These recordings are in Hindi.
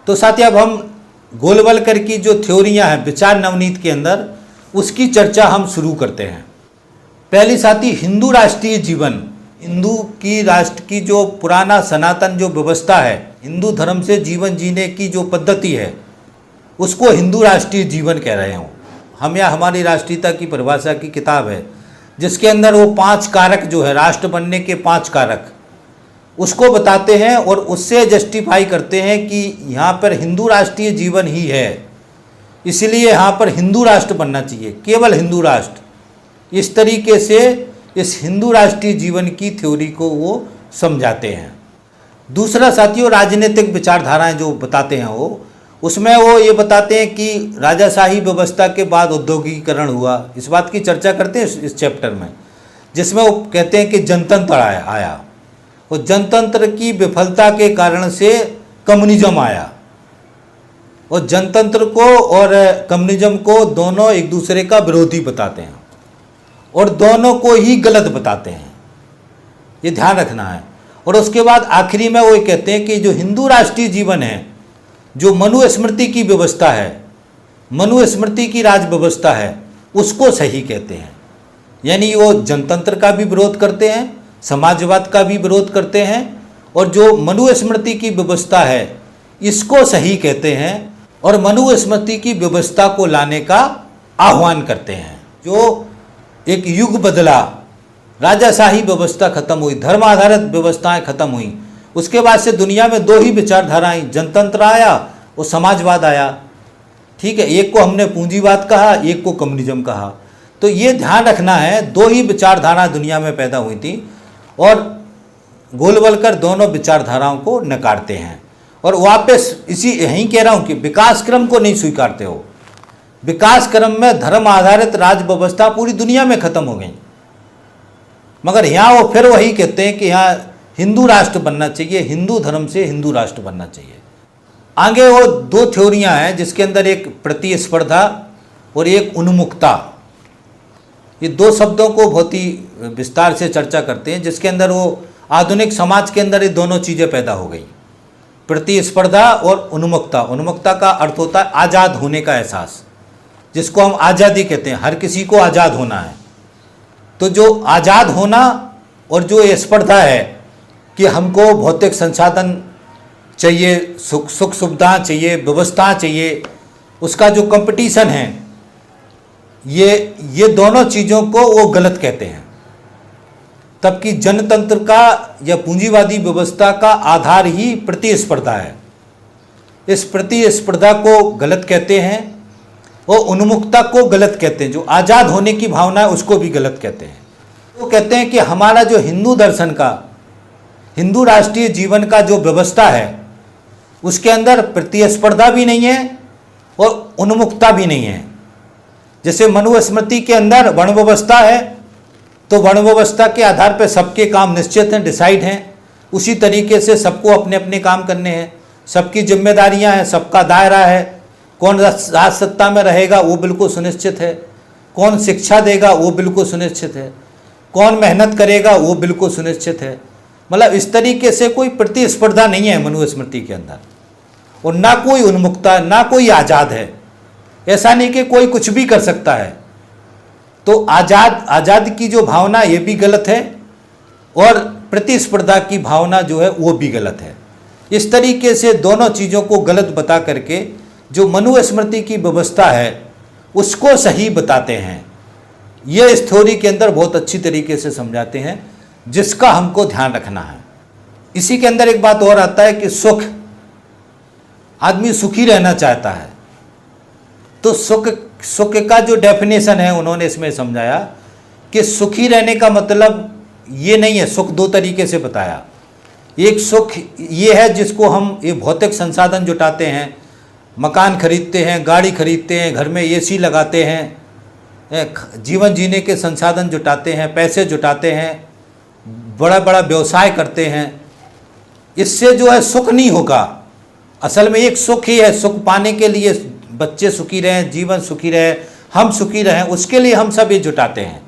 तो साथियों अब हम गोलवलकर की जो थ्योरियां हैं विचार नवनीत के अंदर, उसकी चर्चा हम शुरू करते हैं। पहली साथी हिंदू राष्ट्रीय जीवन, हिंदू की राष्ट्र की जो पुराना सनातन जो व्यवस्था है, हिंदू धर्म से जीवन जीने की जो पद्धति है, उसको हिंदू राष्ट्रीय जीवन कह रहे हूँ हम। या हमारी राष्ट्रीयता की परिभाषा की किताब है जिसके अंदर वो 5 कारक जो है राष्ट्र बनने के 5 कारक, उसको बताते हैं और उससे जस्टिफाई करते हैं कि यहाँ पर हिंदू राष्ट्रीय जीवन ही है, इसलिए यहाँ पर हिंदू राष्ट्र बनना चाहिए, केवल हिंदू राष्ट्र। इस तरीके से इस हिंदू राष्ट्रीय जीवन की थ्योरी को वो समझाते हैं। दूसरा साथियों राजनीतिक विचारधाराएं जो बताते हैं वो, उसमें वो ये बताते हैं कि राजाशाही व्यवस्था के बाद औद्योगिकीकरण हुआ। इस बात की चर्चा करते हैं इस चैप्टर में, जिसमें वो कहते हैं कि जनतंत्र आया और जनतंत्र की विफलता के कारण से कम्युनिज्म आया, और जनतंत्र को और कम्युनिज्म को दोनों एक दूसरे का विरोधी बताते हैं और दोनों को ही गलत बताते हैं, ये ध्यान रखना है। और उसके बाद आखिरी में वो कहते हैं कि जो हिंदू राष्ट्रीय जीवन है, जो मनुस्मृति की व्यवस्था है, मनुस्मृति की राज व्यवस्था है, उसको सही कहते हैं। यानी वो जनतंत्र का भी विरोध करते हैं, समाजवाद का भी विरोध करते हैं, और जो मनुस्मृति की व्यवस्था है इसको सही कहते हैं और मनुस्मृति की व्यवस्था को लाने का आह्वान करते हैं। जो एक युग बदला, राजाशाही व्यवस्था खत्म हुई, धर्म आधारित व्यवस्थाएं खत्म हुई, उसके बाद से दुनिया में 2 ही विचारधाराएं, जनतंत्र आया और समाजवाद आया। ठीक है, एक को हमने पूंजीवाद कहा, एक को कम्युनिज्म कहा। तो ये ध्यान रखना है, 2 ही विचारधारा दुनिया में पैदा हुई थी और गोलवलकर दोनों विचारधाराओं को नकारते हैं। और वापस इसी यहीं कह रहा हूँ कि विकास क्रम को नहीं स्वीकारते हो। विकास क्रम में धर्म आधारित राज व्यवस्था पूरी दुनिया में खत्म हो गई, मगर यहाँ वो फिर वही कहते हैं कि यहाँ हिंदू राष्ट्र बनना चाहिए, हिंदू धर्म से हिंदू राष्ट्र बनना चाहिए। आगे वो 2 थ्योरियां हैं जिसके अंदर एक प्रतिस्पर्धा और एक उन्मुखता। ये 2 शब्दों को बहुत ही विस्तार से चर्चा करते हैं, जिसके अंदर वो आधुनिक समाज के अंदर ये दोनों चीज़ें पैदा हो गई, प्रतिस्पर्धा और उन्मुखता। उन्मुखता का अर्थ होता है आज़ाद होने का एहसास, जिसको हम आज़ादी कहते हैं, हर किसी को आज़ाद होना है। तो जो आज़ाद होना और जो ये स्पर्धा है कि हमको भौतिक संसाधन चाहिए, सुख सुविधा चाहिए, व्यवस्था चाहिए, उसका जो कंपटीशन है, ये दोनों चीज़ों को वो गलत कहते हैं। तबकि जनतंत्र का या पूंजीवादी व्यवस्था का आधार ही प्रतिस्पर्धा है। इस प्रतिस्पर्धा को गलत कहते हैं और उन्मुखता को गलत कहते हैं। जो आज़ाद होने की भावना है उसको भी गलत कहते हैं। वो कहते हैं कि हमारा जो हिंदू दर्शन का, हिंदू राष्ट्रीय जीवन का जो व्यवस्था है, उसके अंदर प्रतिस्पर्धा भी नहीं है और उन्मुखता भी नहीं है। जैसे मनुस्मृति के अंदर वर्ण व्यवस्था है, तो वर्ण व्यवस्था के आधार पर सबके काम निश्चित हैं, डिसाइड हैं। उसी तरीके से सबको अपने अपने काम करने हैं, सबकी जिम्मेदारियां हैं, सबका दायरा है। कौन राज सत्ता में रहेगा वो बिल्कुल सुनिश्चित है, कौन शिक्षा देगा वो बिल्कुल सुनिश्चित है, कौन मेहनत करेगा वो बिल्कुल सुनिश्चित है। मतलब इस तरीके से कोई प्रतिस्पर्धा नहीं है मनुस्मृति के अंदर, और ना कोई उन्मुखता, ना कोई आज़ाद है। ऐसा नहीं कि कोई कुछ भी कर सकता है। तो आज़ाद की जो भावना ये भी गलत है और प्रतिस्पर्धा की भावना जो है वो भी गलत है। इस तरीके से दोनों चीज़ों को गलत बता करके जो मनुस्मृति की व्यवस्था है उसको सही बताते हैं। ये इस थ्योरी के अंदर बहुत अच्छी तरीके से समझाते हैं, जिसका हमको ध्यान रखना है। इसी के अंदर एक बात और आता है कि सुख, आदमी सुखी रहना चाहता है। तो सुख का जो डेफिनेशन है उन्होंने इसमें समझाया कि सुखी रहने का मतलब ये नहीं है। सुख 2 तरीके से बताया। एक सुख ये है जिसको हम ये भौतिक संसाधन जुटाते हैं, मकान खरीदते हैं, गाड़ी खरीदते हैं, घर में एसी लगाते हैं, जीवन जीने के संसाधन जुटाते हैं, पैसे जुटाते हैं, बड़ा बड़ा व्यवसाय करते हैं। इससे जो है सुख नहीं होगा। असल में एक सुख ही है, सुख पाने के लिए बच्चे सुखी रहें, जीवन सुखी रहे, हम सुखी रहें, उसके लिए हम सब ये जुटाते हैं।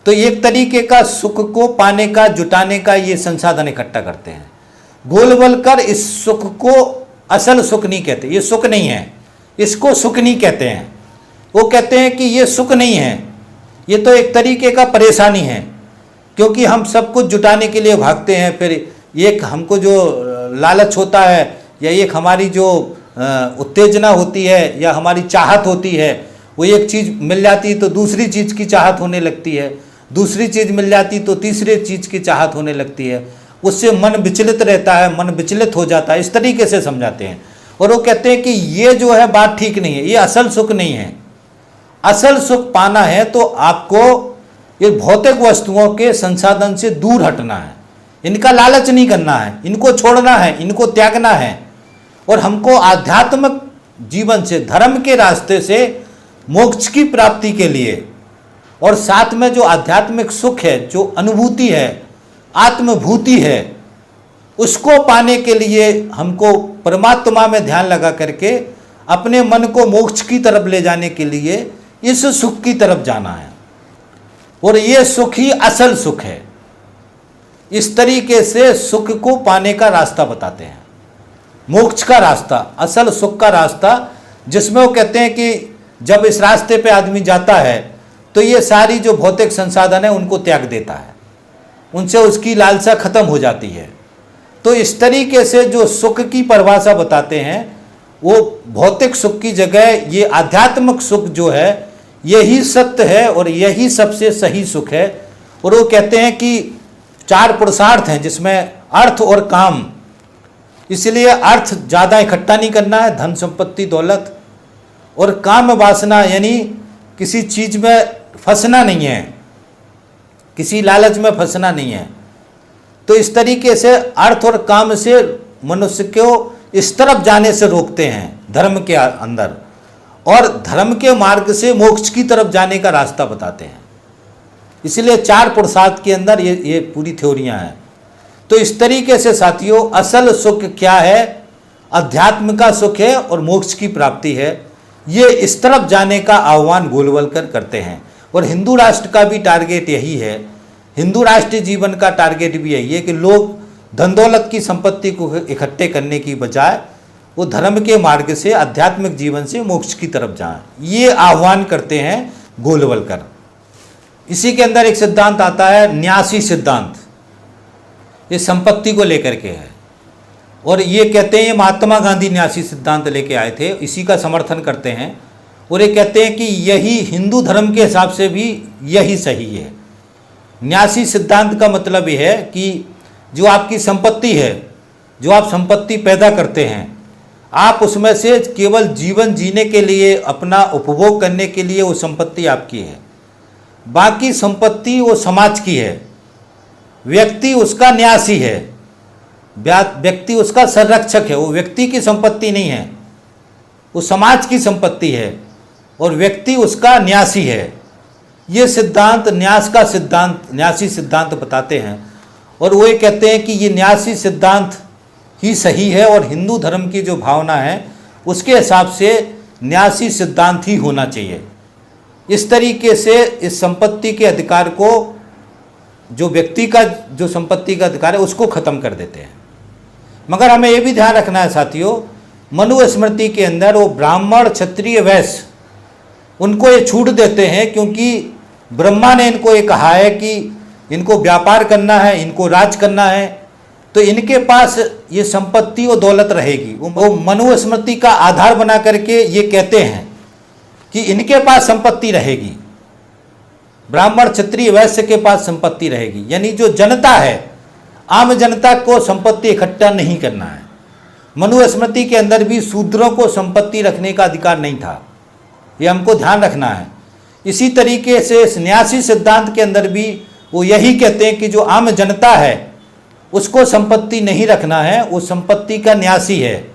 तो एक तरीके का सुख को पाने का, जुटाने का ये संसाधन इकट्ठा करते हैं। गोलवलकर इस सुख को असल सुख नहीं कहते, ये सुख नहीं है, इसको सुख नहीं कहते हैं। वो कहते हैं कि ये सुख नहीं है, ये तो एक तरीके का परेशानी है, क्योंकि हम सब कुछ जुटाने के लिए भागते हैं, फिर एक हमको जो लालच होता है या एक हमारी जो उत्तेजना होती है या हमारी चाहत होती है, वो एक चीज़ मिल जाती है तो दूसरी चीज़ की चाहत होने लगती है, दूसरी चीज़ मिल जाती तो तीसरी चीज़ की चाहत होने लगती है, उससे मन विचलित रहता है, मन विचलित हो जाता है, इस तरीके से समझाते हैं। और वो कहते हैं कि ये जो है बात ठीक नहीं है, ये असल सुख नहीं है। असल सुख पाना है तो आपको ये भौतिक वस्तुओं के संसाधन से दूर हटना है, इनका लालच नहीं करना है, इनको छोड़ना है, इनको त्यागना है, और हमको आध्यात्मिक जीवन से, धर्म के रास्ते से मोक्ष की प्राप्ति के लिए, और साथ में जो आध्यात्मिक सुख है, जो अनुभूति है, आत्मभूति है, उसको पाने के लिए हमको परमात्मा में ध्यान लगा करके अपने मन को मोक्ष की तरफ ले जाने के लिए इस सुख की तरफ जाना है, और ये सुख ही असल सुख है। इस तरीके से सुख को पाने का रास्ता बताते हैं, मोक्ष का रास्ता, असल सुख का रास्ता, जिसमें वो कहते हैं कि जब इस रास्ते पे आदमी जाता है तो ये सारी जो भौतिक संसाधन है उनको त्याग देता है, उनसे उसकी लालसा खत्म हो जाती है। तो इस तरीके से जो सुख की परिभाषा बताते हैं, वो भौतिक सुख की जगह ये आध्यात्मिक सुख जो है यही सत्य है और यही सबसे सही सुख है। और वो कहते हैं कि 4 पुरुषार्थ हैं जिसमें अर्थ और काम, इसलिए अर्थ ज़्यादा इकट्ठा नहीं करना है, धन संपत्ति दौलत, और काम वासना यानी किसी चीज़ में फंसना नहीं है, किसी लालच में फंसना नहीं है। तो इस तरीके से अर्थ और काम से मनुष्य को इस तरफ जाने से रोकते हैं धर्म के अंदर, और धर्म के मार्ग से मोक्ष की तरफ जाने का रास्ता बताते हैं। इसलिए 4 पुरुषार्थ के अंदर ये पूरी थ्योरियां हैं। तो इस तरीके से साथियों, असल सुख क्या है? अध्यात्म का सुख है और मोक्ष की प्राप्ति है। ये इस तरफ जाने का आह्वान गोलवलकर करते हैं, और हिंदू राष्ट्र का भी टारगेट यही है। हिंदू राष्ट्रीय जीवन का टारगेट भी यही है कि लोग धन दौलत की संपत्ति को इकट्ठे करने की बजाय वो धर्म के मार्ग से, आध्यात्मिक जीवन से मोक्ष की तरफ जाएं। ये आह्वान करते हैं गोलवलकर। इसी के अंदर एक सिद्धांत आता है न्यासी सिद्धांत, ये संपत्ति को लेकर के है, और ये कहते हैं ये महात्मा गांधी न्यासी सिद्धांत लेके आए थे, इसी का समर्थन करते हैं। और ये कहते हैं कि यही हिंदू धर्म के हिसाब से भी यही सही है। न्यासी सिद्धांत का मतलब यह है कि जो आपकी संपत्ति है, जो आप संपत्ति पैदा करते हैं, आप उसमें से केवल जीवन जीने के लिए, अपना उपभोग करने के लिए वो संपत्ति आपकी है, बाकी संपत्ति वो समाज की है। व्यक्ति उसका न्यासी है, व्यक्ति उसका संरक्षक है, वो व्यक्ति की संपत्ति नहीं है, वो समाज की संपत्ति है, और व्यक्ति उसका न्यासी है। ये सिद्धांत न्यास का सिद्धांत, न्यासी सिद्धांत बताते हैं, और वो ये कहते हैं कि ये न्यासी सिद्धांत ही सही है, और हिंदू धर्म की जो भावना है उसके हिसाब से न्यासी सिद्धांत ही होना चाहिए। इस तरीके से इस संपत्ति के अधिकार को, जो व्यक्ति का जो संपत्ति का अधिकार है, उसको ख़त्म कर देते हैं। मगर हमें ये भी ध्यान रखना है साथियों, मनुस्मृति के अंदर वो ब्राह्मण, क्षत्रिय, वैश्य, उनको ये छूट देते हैं, क्योंकि ब्रह्मा ने इनको ये कहा है कि इनको व्यापार करना है, इनको राज करना है, तो इनके पास ये संपत्ति और दौलत रहेगी। वो मनुस्मृति का आधार बना करके ये कहते हैं कि इनके पास संपत्ति रहेगी, ब्राह्मण, क्षत्रिय, वैश्य के पास संपत्ति रहेगी। यानी जो जनता है, आम जनता को संपत्ति इकट्ठा नहीं करना है। मनुस्मृति के अंदर भी शूद्रों को संपत्ति रखने का अधिकार नहीं था, ये हमको ध्यान रखना है। इसी तरीके से न्यासी सिद्धांत के अंदर भी वो यही कहते हैं कि जो आम जनता है उसको संपत्ति नहीं रखना है, वो संपत्ति का न्यासी है।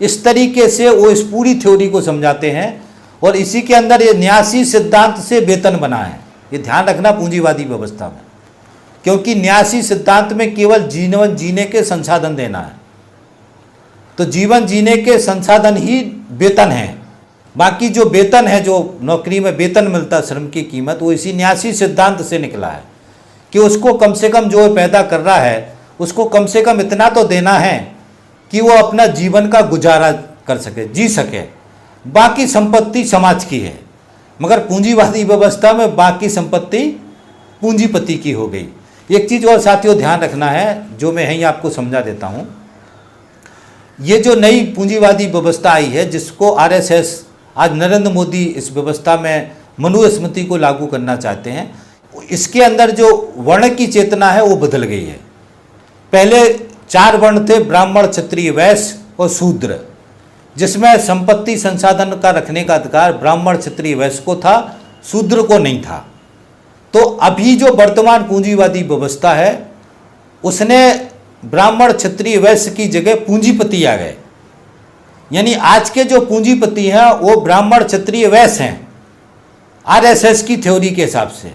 इस तरीके से वो इस पूरी थ्योरी को समझाते हैं, और इसी के अंदर ये न्यासी सिद्धांत से वेतन बना है। ये ध्यान रखना पूंजीवादी व्यवस्था में, क्योंकि न्यासी सिद्धांत में केवल जीवन जीने के संसाधन देना है, तो जीवन जीने के संसाधन ही वेतन है। बाकी जो वेतन है, जो नौकरी में वेतन मिलता है, श्रम की कीमत, वो इसी न्यासी सिद्धांत से निकला है कि उसको कम से कम जो पैदा कर रहा है उसको कम से कम इतना तो देना है कि वो अपना जीवन का गुजारा कर सके, जी सके। बाकी संपत्ति समाज की है, मगर पूंजीवादी व्यवस्था में बाकी संपत्ति पूंजीपति की हो गई। एक चीज़ और साथियों ध्यान रखना है, जो मैं यहीं आपको समझा देता हूँ। ये जो नई पूंजीवादी व्यवस्था आई है, जिसको आरएसएस आज नरेंद्र मोदी इस व्यवस्था में मनुस्मृति को लागू करना चाहते हैं, इसके अंदर जो वर्ण की चेतना है वो बदल गई है। पहले 4 वर्ण थे, ब्राह्मण, क्षत्रिय, वैश्य और शूद्र, जिसमें संपत्ति संसाधन का रखने का अधिकार ब्राह्मण, क्षत्रिय, वैश्य को था, शूद्र को नहीं था। तो अभी जो वर्तमान पूंजीवादी व्यवस्था है, उसने ब्राह्मण, क्षत्रिय, वैश्य की जगह पूंजीपति आ गए। यानी आज के जो पूंजीपति हैं वो ब्राह्मण, क्षत्रिय, वैश्य हैं आरएसएस की थ्योरी के हिसाब से।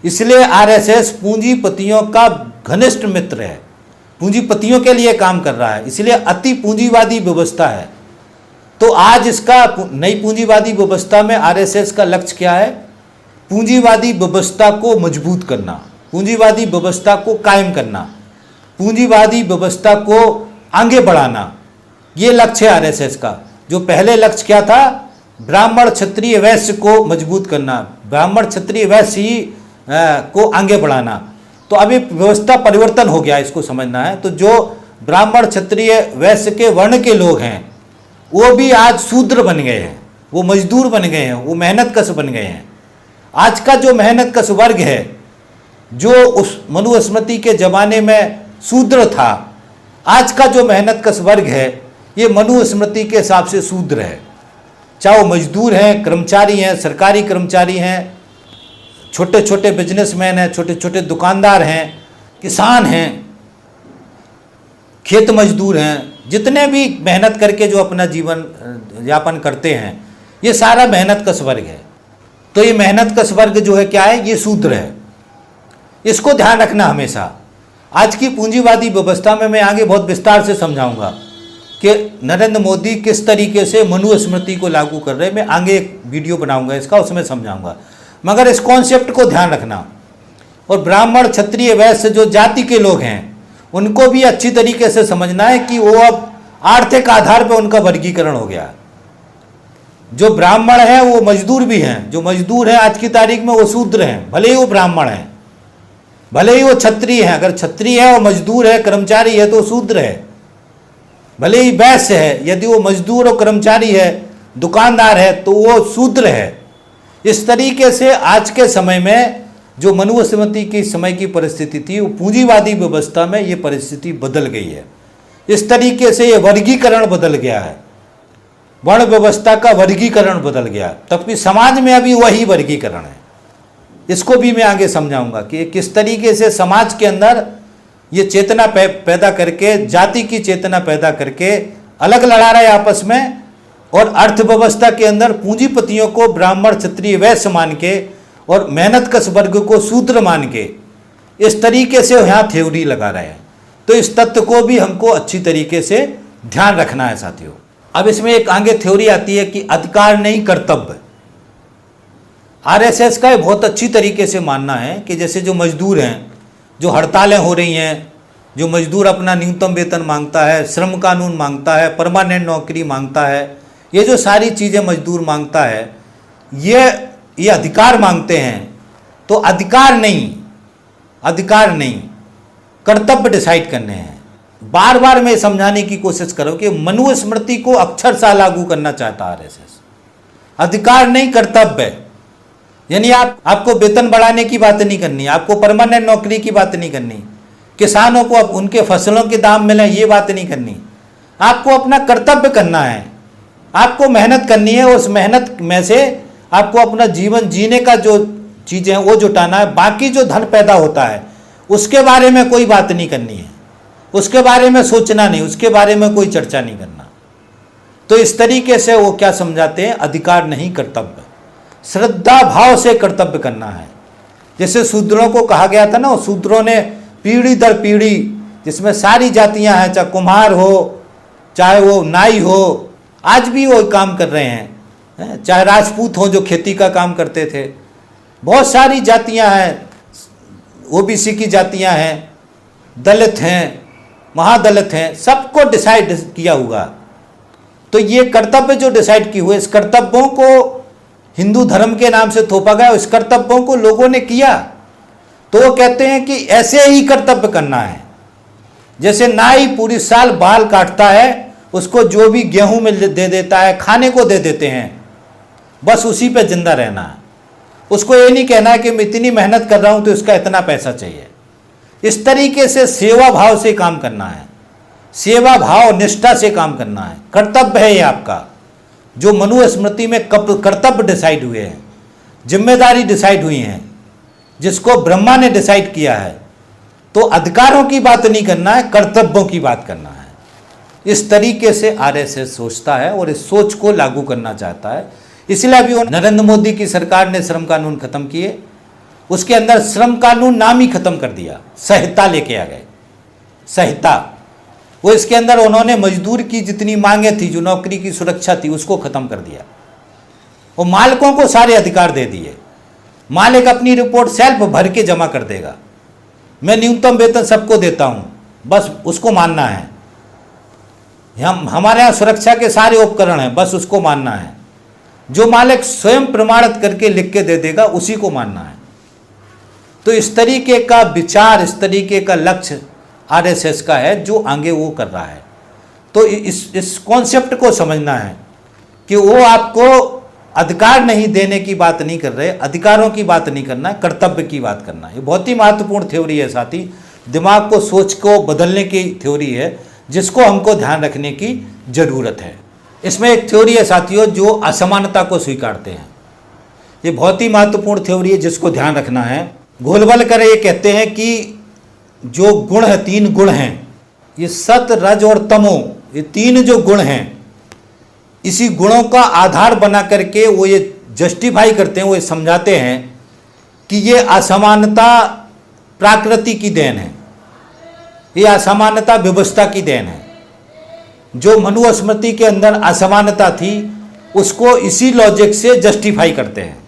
इसलिए आरएसएस पूंजीपतियों का घनिष्ठ मित्र है, पूंजीपतियों के लिए काम कर रहा है, इसलिए अति पूंजीवादी व्यवस्था है। तो आज इसका नई पूंजीवादी व्यवस्था में आरएसएस का लक्ष्य क्या है? पूंजीवादी व्यवस्था को मजबूत करना, पूंजीवादी व्यवस्था को कायम करना, पूंजीवादी व्यवस्था को आगे बढ़ाना, ये लक्ष्य है आरएसएस का। जो पहले लक्ष्य क्या था? ब्राह्मण, क्षत्रिय, वैश्य को मजबूत करना, ब्राह्मण, क्षत्रिय, वैश्य ही को आगे बढ़ाना। तो अभी व्यवस्था परिवर्तन हो गया, इसको समझना है। तो जो ब्राह्मण, क्षत्रिय, वैश्य के वर्ण के लोग हैं वो भी आज शूद्र बन गए हैं, वो मजदूर बन गए हैं, वो मेहनत कश बन गए हैं। आज का जो मेहनत कश वर्ग है, जो उस मनुस्मृति के ज़माने में शूद्र था, आज का जो मेहनत कश वर्ग है ये मनुस्मृति के हिसाब से शूद्र है। चाहे वो मजदूर हैं, कर्मचारी हैं, सरकारी कर्मचारी हैं, छोटे छोटे बिजनेसमैन हैं, छोटे छोटे दुकानदार हैं, किसान हैं, खेत मजदूर हैं, जितने भी मेहनत करके जो अपना जीवन यापन करते हैं, ये सारा मेहनत कश वर्ग है। तो ये मेहनत कश वर्ग जो है क्या है? ये शूद्र है। इसको ध्यान रखना हमेशा। आज की पूंजीवादी व्यवस्था में मैं आगे बहुत विस्तार से समझाऊंगा कि नरेंद्र मोदी किस तरीके से मनुस्मृति को लागू कर रहे हैं। मैं आगे एक वीडियो बनाऊंगा इसका, उसमें समझाऊंगा, मगर इस कॉन्सेप्ट को ध्यान रखना। और ब्राह्मण, क्षत्रिय, वैश्य जो जाति के लोग हैं उनको भी अच्छी तरीके से समझना है कि वो अब आर्थिक आधार पर उनका वर्गीकरण हो गया। जो ब्राह्मण हैं वो मजदूर भी हैं, जो मजदूर हैं आज की तारीख में वो शूद्र हैं, भले ही वो ब्राह्मण हैं, भले ही वो क्षत्रिय हैं। अगर क्षत्रिय है और मजदूर है, कर्मचारी है, तो शूद्र है। भले ही वैश्य है, यदि वो मजदूर और कर्मचारी है, दुकानदार है, तो वो शूद्र है। इस तरीके से आज के समय में जो मनुस्मृति की समय की परिस्थिति थी, वो पूंजीवादी व्यवस्था में ये परिस्थिति बदल गई है। इस तरीके से ये वर्गीकरण बदल गया है, वर्ण व्यवस्था का वर्गीकरण बदल गया। तब भी समाज में अभी वही वर्गीकरण है। इसको भी मैं आगे समझाऊंगा कि किस तरीके से समाज के अंदर ये चेतना पैदा करके, जाति की चेतना पैदा करके अलग लड़ा रहे आपस में, और अर्थव्यवस्था के अंदर पूंजीपतियों को ब्राह्मण, क्षत्रिय, वैश्य मान के और मेहनत कश वर्ग को शूद्र मान के इस तरीके से यहाँ थ्योरी लगा रहे हैं। तो इस तथ्य को भी हमको अच्छी तरीके से ध्यान रखना है साथियों। अब इसमें एक आगे थ्योरी आती है कि अधिकार नहीं कर्तव्य। आरएसएस का बहुत अच्छी तरीके से मानना है कि जैसे जो मजदूर हैं, जो हड़तालें हो रही हैं, जो मजदूर अपना न्यूनतम वेतन मांगता है, श्रम कानून मांगता है, परमानेंट नौकरी मांगता है, ये जो सारी चीज़ें मजदूर मांगता है, ये अधिकार मांगते हैं। तो अधिकार नहीं कर्तव्य डिसाइड करने हैं। बार बार मैं समझाने की कोशिश करूं कि मनुस्मृति को अक्षरशः लागू करना चाहता आरएसएस। अधिकार नहीं कर्तव्य, यानी आपको वेतन बढ़ाने की बात नहीं करनी, आपको परमानेंट नौकरी की बात नहीं करनी, किसानों को अब उनके फसलों के दाम मिले ये बात नहीं करनी। आपको अपना कर्तव्य करना है, आपको मेहनत करनी है, उस मेहनत में से आपको अपना जीवन जीने का जो चीज़ें हैं वो जुटाना है। बाकी जो धन पैदा होता है उसके बारे में कोई बात नहीं करनी है, उसके बारे में सोचना नहीं, उसके बारे में कोई चर्चा नहीं करना। तो इस तरीके से वो क्या समझाते हैं? अधिकार नहीं कर्तव्य, श्रद्धा भाव से कर्तव्य करना है। जैसे शूद्रों को कहा गया था ना, शूद्रों ने पीढ़ी दर पीढ़ी, जिसमें सारी जातियां हैं, चाहे कुम्हार हो, चाहे वो नाई हो, आज भी वो काम कर रहे हैं, चाहे राजपूत हो जो खेती का काम करते थे, बहुत सारी जातियां हैं, ओबीसी की जातियां हैं, दलित हैं, महादलित हैं, सबको डिसाइड किया हुआ। तो ये कर्तव्य जो डिसाइड किए हुए, इस कर्तव्यों को हिंदू धर्म के नाम से थोपा गया, इस कर्तव्यों को लोगों ने किया। तो वो कहते हैं कि ऐसे ही कर्तव्य करना है। जैसे नाई पूरी साल बाल काटता है, उसको जो भी गेहूं में दे देता है, खाने को दे देते हैं, बस उसी पे जिंदा रहना है। उसको ये नहीं कहना है कि मैं इतनी मेहनत कर रहा हूं तो इसका इतना पैसा चाहिए। इस तरीके से सेवा भाव से काम करना है, सेवा भाव निष्ठा से काम करना है। कर्तव्य है ये आपका, जो मनुस्मृति में कर्तव्य डिसाइड हुए हैं, जिम्मेदारी डिसाइड हुई हैं, जिसको ब्रह्मा ने डिसाइड किया है। तो अधिकारों की बात नहीं करना है, कर्तव्यों की बात करना है। इस तरीके से आरएसएस सोचता है और इस सोच को लागू करना चाहता है। इसलिए अभी नरेंद्र मोदी की सरकार ने श्रम कानून खत्म किए, उसके अंदर श्रम कानून नाम ही खत्म कर दिया, संहिता लेके आ गए, संहिता। वो इसके अंदर उन्होंने मजदूर की जितनी मांगे थी, जो नौकरी की सुरक्षा थी, उसको खत्म कर दिया। वो मालिकों को सारे अधिकार दे दिए। मालिक अपनी रिपोर्ट सेल्फ भर के जमा कर देगा, मैं न्यूनतम वेतन सबको देता हूं, बस उसको मानना है। हमारे यहाँ सुरक्षा के सारे उपकरण हैं, बस उसको मानना है। जो मालिक स्वयं प्रमाणित करके लिख के दे देगा, उसी को मानना है। तो इस तरीके का विचार, इस तरीके का लक्ष्य आरएसएस का है, जो आगे वो कर रहा है। तो इस कॉन्सेप्ट को समझना है कि वो आपको अधिकार नहीं देने की बात नहीं कर रहे, अधिकारों की बात नहीं करना है, कर्तव्य की बात करना है। ये बहुत ही महत्वपूर्ण थ्योरी है साथी, दिमाग को, सोच को बदलने की थ्योरी है, जिसको हमको ध्यान रखने की जरूरत है। इसमें एक थ्योरी है साथियों, जो असमानता को स्वीकारते हैं। ये बहुत ही महत्वपूर्ण थ्योरी है, जिसको ध्यान रखना है। गोलवलकर ये कहते हैं कि जो गुण है, 3 गुण हैं, ये सत, रज और तमो, ये 3 जो गुण हैं, इसी गुणों का आधार बना करके वो ये जस्टिफाई करते हैं, वो ये समझाते हैं कि ये असमानता प्रकृति की देन है, ये असमानता व्यवस्था की देन है। जो मनुस्मृति के अंदर असमानता थी, उसको इसी लॉजिक से जस्टिफाई करते हैं,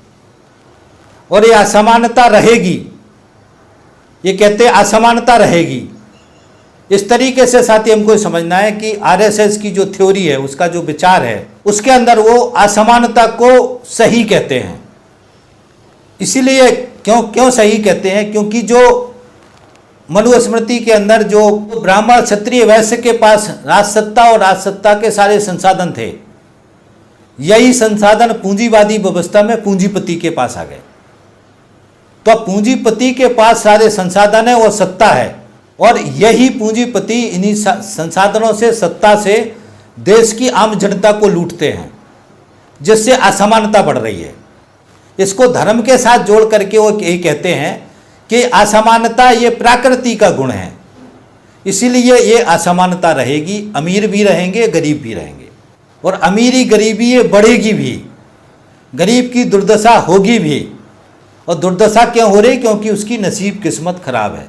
और ये असमानता रहेगी। ये कहते हैं असमानता रहेगी। इस तरीके से साथी हमको समझना है कि आरएसएस की जो थ्योरी है, उसका जो विचार है, उसके अंदर वो असमानता को सही कहते हैं। इसीलिए क्यों सही कहते हैं? क्योंकि जो मनुस्मृति के अंदर जो ब्राह्मण, क्षत्रिय, वैश्य के पास राजसत्ता और राजसत्ता के सारे संसाधन थे, यही संसाधन पूंजीवादी व्यवस्था में पूंजीपति के पास आ गए। तो अब पूंजीपति के पास सारे संसाधन है और सत्ता है, और यही पूंजीपति इन्हीं संसाधनों से, सत्ता से देश की आम जनता को लूटते हैं, जिससे असमानता बढ़ रही है। इसको धर्म के साथ जोड़ करके वो यही कहते हैं कि असमानता ये प्रकृति का गुण है, इसीलिए ये असमानता रहेगी। अमीर भी रहेंगे, गरीब भी रहेंगे, और अमीरी गरीबी ये बढ़ेगी भी, गरीब की दुर्दशा होगी भी। और दुर्दशा क्यों हो रही? क्योंकि उसकी नसीब किस्मत खराब है,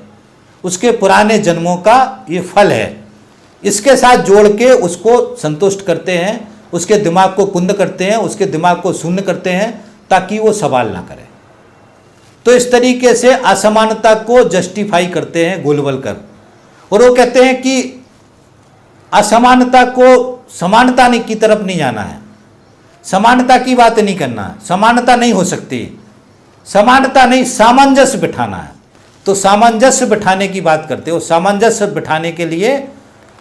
उसके पुराने जन्मों का ये फल है। इसके साथ जोड़ के उसको संतुष्ट करते हैं, उसके दिमाग को कुंद करते हैं, उसके दिमाग को शून्य करते हैं, ताकि वो सवाल ना करे। तो इस तरीके से असमानता को जस्टिफाई करते हैं गोलवलकर, और वो कहते हैं कि असमानता को समानता की तरफ नहीं जाना है, समानता की बात नहीं करना है, समानता नहीं हो सकती, समानता नहीं, सामंजस्य बिठाना है। तो सामंजस्य बिठाने की बात करते हो। सामंजस्य बिठाने के लिए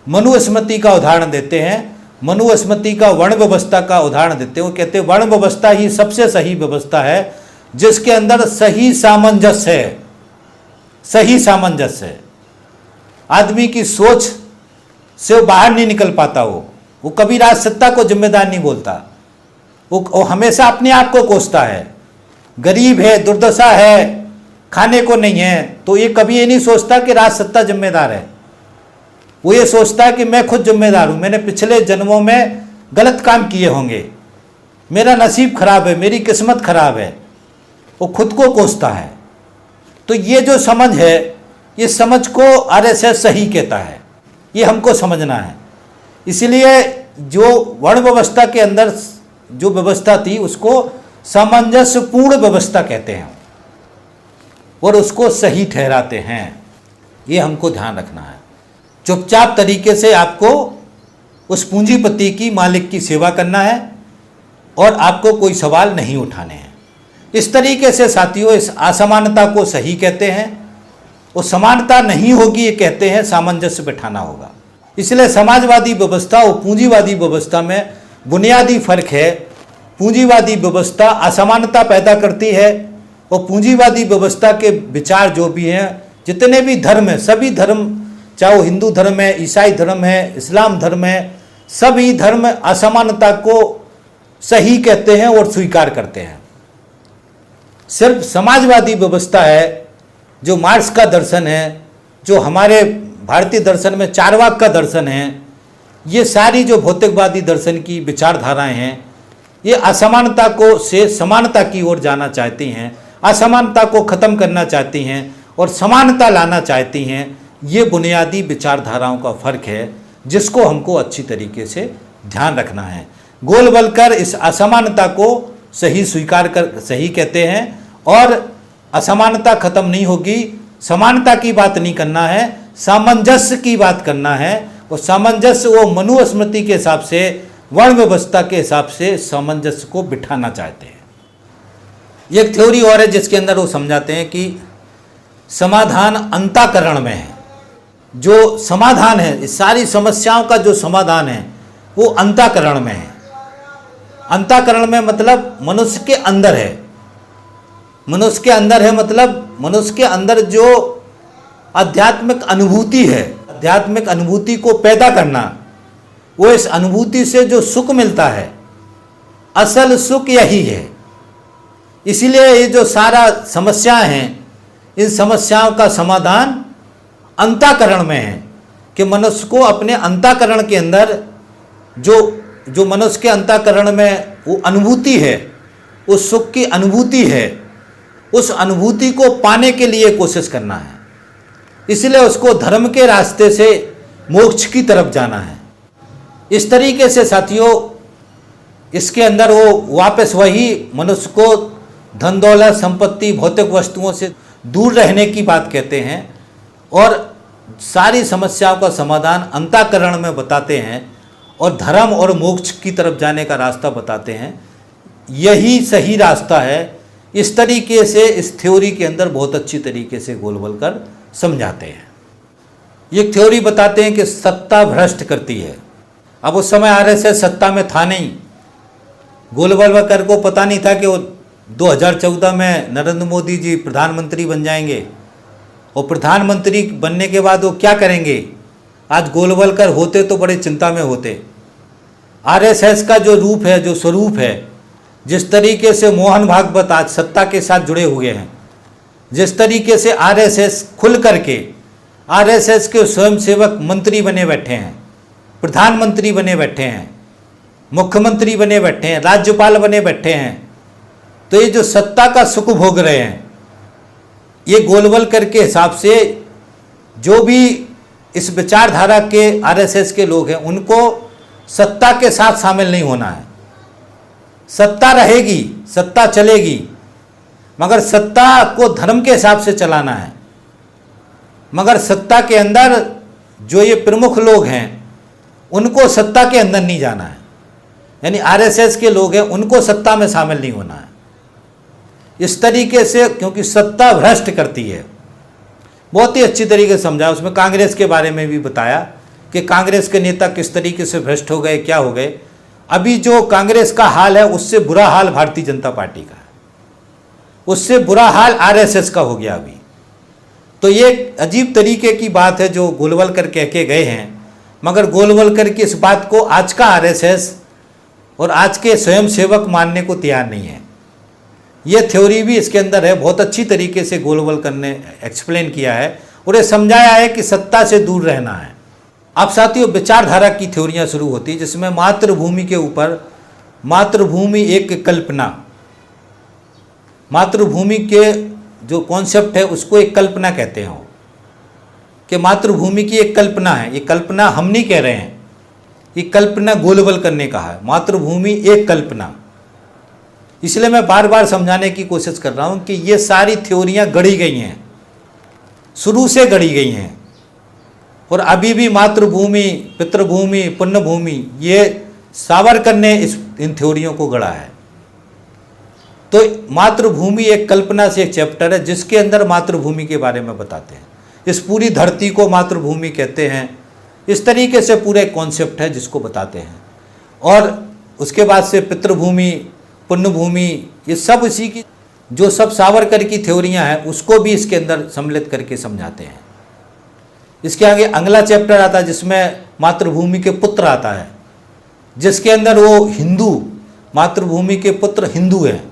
मनुस्मृति का उदाहरण देते हैं, मनुस्मृति का वर्ण व्यवस्था का उदाहरण देते हैं। वो कहते हैं वर्ण व्यवस्था ही सबसे सही व्यवस्था है, जिसके अंदर सही सामंजस्य है, सही सामंजस्य है। आदमी की सोच से वो बाहर नहीं निकल पाता, वो कभी राजसत्ता को जिम्मेदार नहीं बोलता, वो हमेशा अपने आप को कोसता है। गरीब है, दुर्दशा है, खाने को नहीं है, तो ये कभी ये नहीं सोचता कि राजसत्ता जिम्मेदार है। वो ये सोचता है कि मैं खुद जिम्मेदार हूं, मैंने पिछले जन्मों में गलत काम किए होंगे, मेरा नसीब खराब है, मेरी किस्मत खराब है, वो खुद को कोसता है। तो ये जो समझ है, ये समझ को आरएसएस सही कहता है, ये हमको समझना है। इसलिए जो वर्ण व्यवस्था के अंदर जो व्यवस्था थी, उसको सामंजस्यपूर्ण व्यवस्था कहते हैं, और उसको सही ठहराते हैं। ये हमको ध्यान रखना है। चुपचाप तरीके से आपको उस पूंजीपति की, मालिक की सेवा करना है और आपको कोई सवाल नहीं उठाने हैं। इस तरीके से साथियों इस असमानता को सही कहते हैं। वो समानता नहीं होगी, ये कहते हैं सामंजस्य बिठाना होगा। इसलिए समाजवादी व्यवस्था और पूंजीवादी व्यवस्था में बुनियादी फर्क है। पूंजीवादी व्यवस्था असमानता पैदा करती है और पूंजीवादी व्यवस्था के विचार जो भी हैं, जितने भी धर्म हैं, सभी धर्म, चाहे वो हिंदू धर्म है, ईसाई धर्म है, इस्लाम धर्म है, सभी धर्म असमानता को सही कहते हैं और स्वीकार करते हैं। सिर्फ समाजवादी व्यवस्था है जो मार्क्स का दर्शन है, जो हमारे भारतीय दर्शन में चारवाक का दर्शन है, ये सारी जो भौतिकवादी दर्शन की विचारधाराएं हैं, ये असमानता को से समानता की ओर जाना चाहती हैं, असमानता को ख़त्म करना चाहती हैं और समानता लाना चाहती हैं। ये बुनियादी विचारधाराओं का फ़र्क है जिसको हमको अच्छी तरीके से ध्यान रखना है। गोलवलकर इस असमानता को सही स्वीकार कर सही कहते हैं और असमानता खत्म नहीं होगी, समानता की बात नहीं करना है, सामंजस्य की बात करना है। और सामंजस्य वो मनुस्मृति के हिसाब से, वर्ण व्यवस्था के हिसाब से सामंजस्य को बिठाना चाहते हैं। एक थ्योरी और है जिसके अंदर वो समझाते हैं कि समाधान अंतःकरण में है। जो समाधान है, इस सारी समस्याओं का जो समाधान है वो अंतःकरण में है। अंतःकरण में मतलब मनुष्य के अंदर है। मनुष्य के अंदर है मतलब मनुष्य के अंदर जो आध्यात्मिक अनुभूति है, आध्यात्मिक अनुभूति को पैदा करना, वो इस अनुभूति से जो सुख मिलता है, असल सुख यही है। इसीलिए ये जो सारा समस्याएं हैं, इन समस्याओं का समाधान अंतःकरण में है कि मनुष्य को अपने अंतःकरण के अंदर जो मनुष्य के अंतःकरण में वो अनुभूति है, उस सुख की अनुभूति है, उस अनुभूति को पाने के लिए कोशिश करना है। इसलिए उसको धर्म के रास्ते से मोक्ष की तरफ जाना है। इस तरीके से साथियों इसके अंदर वो वापस वही मनुष्य को धन दौलत, संपत्ति, भौतिक वस्तुओं से दूर रहने की बात कहते हैं और सारी समस्याओं का समाधान अंतःकरण में बताते हैं और धर्म और मोक्ष की तरफ जाने का रास्ता बताते हैं। यही सही रास्ता है। इस तरीके से इस थ्योरी के अंदर बहुत अच्छी तरीके से गोलवलकर समझाते हैं। ये थ्योरी बताते हैं कि सत्ता भ्रष्ट करती है। अब उस समय आरएसएस सत्ता में था नहीं। गोलवलकर को पता नहीं था कि वो 2014 में नरेंद्र मोदी जी प्रधानमंत्री बन जाएंगे और प्रधानमंत्री बनने के बाद वो क्या करेंगे। आज गोलवलकर होते तो बड़े चिंता में होते। आरएसएस का जो रूप है, जो स्वरूप है, जिस तरीके से मोहन भागवत आज सत्ता के साथ जुड़े हुए हैं, जिस तरीके से आरएसएस खुल करके आरएसएस के स्वयंसेवक मंत्री बने बैठे हैं, प्रधानमंत्री बने बैठे हैं, मुख्यमंत्री बने बैठे हैं, राज्यपाल बने बैठे हैं, तो ये जो सत्ता का सुख भोग रहे हैं, ये गोलवलकर के हिसाब से जो भी इस विचारधारा के आरएसएस के लोग हैं, उनको सत्ता के साथ शामिल नहीं होना है। सत्ता रहेगी, सत्ता चलेगी, मगर सत्ता को धर्म के हिसाब से चलाना है। मगर सत्ता के अंदर जो ये प्रमुख लोग हैं उनको सत्ता के अंदर नहीं जाना है। यानी आरएसएस के लोग हैं उनको सत्ता में शामिल नहीं होना है। इस तरीके से, क्योंकि सत्ता भ्रष्ट करती है। बहुत ही अच्छी तरीके से समझा। उसमें कांग्रेस के बारे में भी बताया कि कांग्रेस के नेता किस तरीके से भ्रष्ट हो गए, क्या हो गए। अभी जो कांग्रेस का हाल है उससे बुरा हाल भारतीय जनता पार्टी का है, उससे बुरा हाल आरएसएस का हो गया अभी। तो ये अजीब तरीके की बात है जो गोलवलकर कह के गए हैं। मगर गोलवलकर की इस बात को आज का आरएसएस और आज के स्वयंसेवक मानने को तैयार नहीं है। ये थ्योरी भी इसके अंदर है। बहुत अच्छी तरीके से गोलवलकर ने एक्सप्लेन किया है और ये समझाया है कि सत्ता से दूर रहना है। अब साथियों विचारधारा की थ्योरियाँ शुरू होती जिसमें मातृभूमि के ऊपर, मातृभूमि एक कल्पना, मातृभूमि के जो कॉन्सेप्ट है उसको एक कल्पना कहते हैं कि मातृभूमि की एक कल्पना है। ये कल्पना हम नहीं कह रहे हैं, ये कल्पना गोलवलकर ने कहा है, मातृभूमि एक कल्पना। इसलिए मैं बार बार समझाने की कोशिश कर रहा हूँ कि ये सारी थ्योरियाँ गढ़ी गई हैं, शुरू से गढ़ी गई हैं और अभी भी मातृभूमि, पितृभूमि, पुण्यभूमि, ये सावरकर ने इन थ्योरियों को गढ़ा है। तो मातृभूमि एक कल्पना से एक चैप्टर है जिसके अंदर मातृभूमि के बारे में बताते हैं। इस पूरी धरती को मातृभूमि कहते हैं, इस तरीके से पूरे कॉन्सेप्ट है जिसको बताते हैं। और उसके बाद से पितृभूमि, पुण्यभूमि, ये सब इसी की, जो सब सावरकर की थ्योरियां हैं उसको भी इसके अंदर सम्मिलित करके समझाते हैं। इसके आगे अगला चैप्टर आता है जिसमें मातृभूमि के पुत्र आता है, जिसके अंदर वो हिंदू, मातृभूमि के पुत्र हिंदू हैं,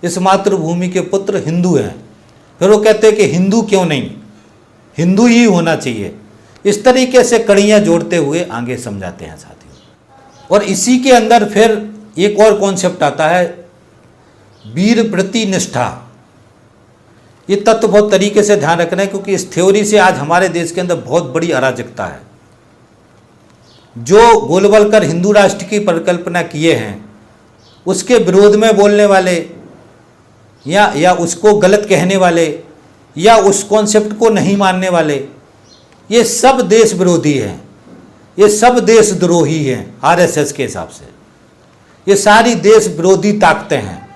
इस मातृभूमि के पुत्र हिंदू हैं। फिर वो कहते हैं कि हिंदू क्यों नहीं, हिंदू ही होना चाहिए। इस तरीके से कड़ियाँ जोड़ते हुए आगे समझाते हैं साथियों। और इसी के अंदर फिर एक और कॉन्सेप्ट आता है वीर वृत्ति निष्ठा। ये तत्व बहुत तरीके से ध्यान रखना है क्योंकि इस थ्योरी से आज हमारे देश के अंदर बहुत बड़ी अराजकता है। जो गोलवलकर हिंदू राष्ट्र की परिकल्पना किए हैं उसके विरोध में बोलने वाले या उसको गलत कहने वाले या उस कॉन्सेप्ट को नहीं मानने वाले, ये सब देश विरोधी हैं, ये सब देशद्रोही हैं आरएसएस के हिसाब से। ये सारी देश विरोधी ताकतें हैं।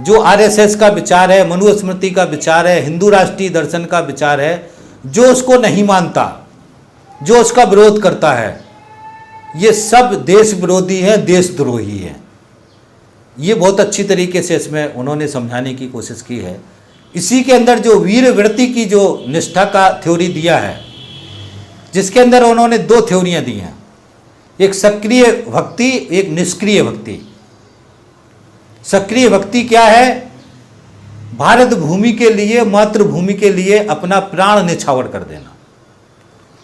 जो आरएसएस का विचार है, मनुस्मृति का विचार है, हिंदू राष्ट्रीय दर्शन का विचार है, जो उसको नहीं मानता, जो उसका विरोध करता है, ये सब देश विरोधी हैं, देशद्रोही हैं। ये बहुत अच्छी तरीके से इसमें उन्होंने समझाने की कोशिश की है। इसी के अंदर जो वीर वृत्ति की जो निष्ठा का थ्योरी दिया है, जिसके अंदर उन्होंने दो थ्योरियां दी हैं, एक सक्रिय भक्ति, एक निष्क्रिय भक्ति। सक्रिय भक्ति क्या है? भारत भूमि के लिए, मातृभूमि के लिए अपना प्राण निछावर कर देना,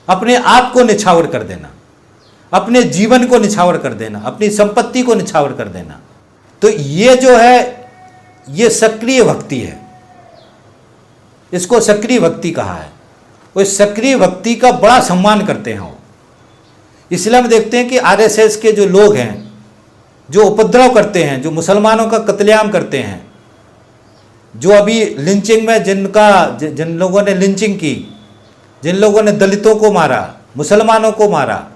अपने आप को निछावर कर देना, अपने जीवन को निछावर कर देना, अपनी संपत्ति को निछावर कर देना। तो ये जो है ये सक्रिय भक्ति है, इसको सक्रिय भक्ति कहा है। वो सक्रिय भक्ति का बड़ा सम्मान करते हैं वो। इसलिए हम देखते हैं कि आरएसएस के जो लोग हैं, जो उपद्रव करते हैं, जो मुसलमानों का कत्लेआम करते हैं, जो अभी लिंचिंग में जिन लोगों ने लिंचिंग की, जिन लोगों ने दलितों को मारा, मुसलमानों को मारा,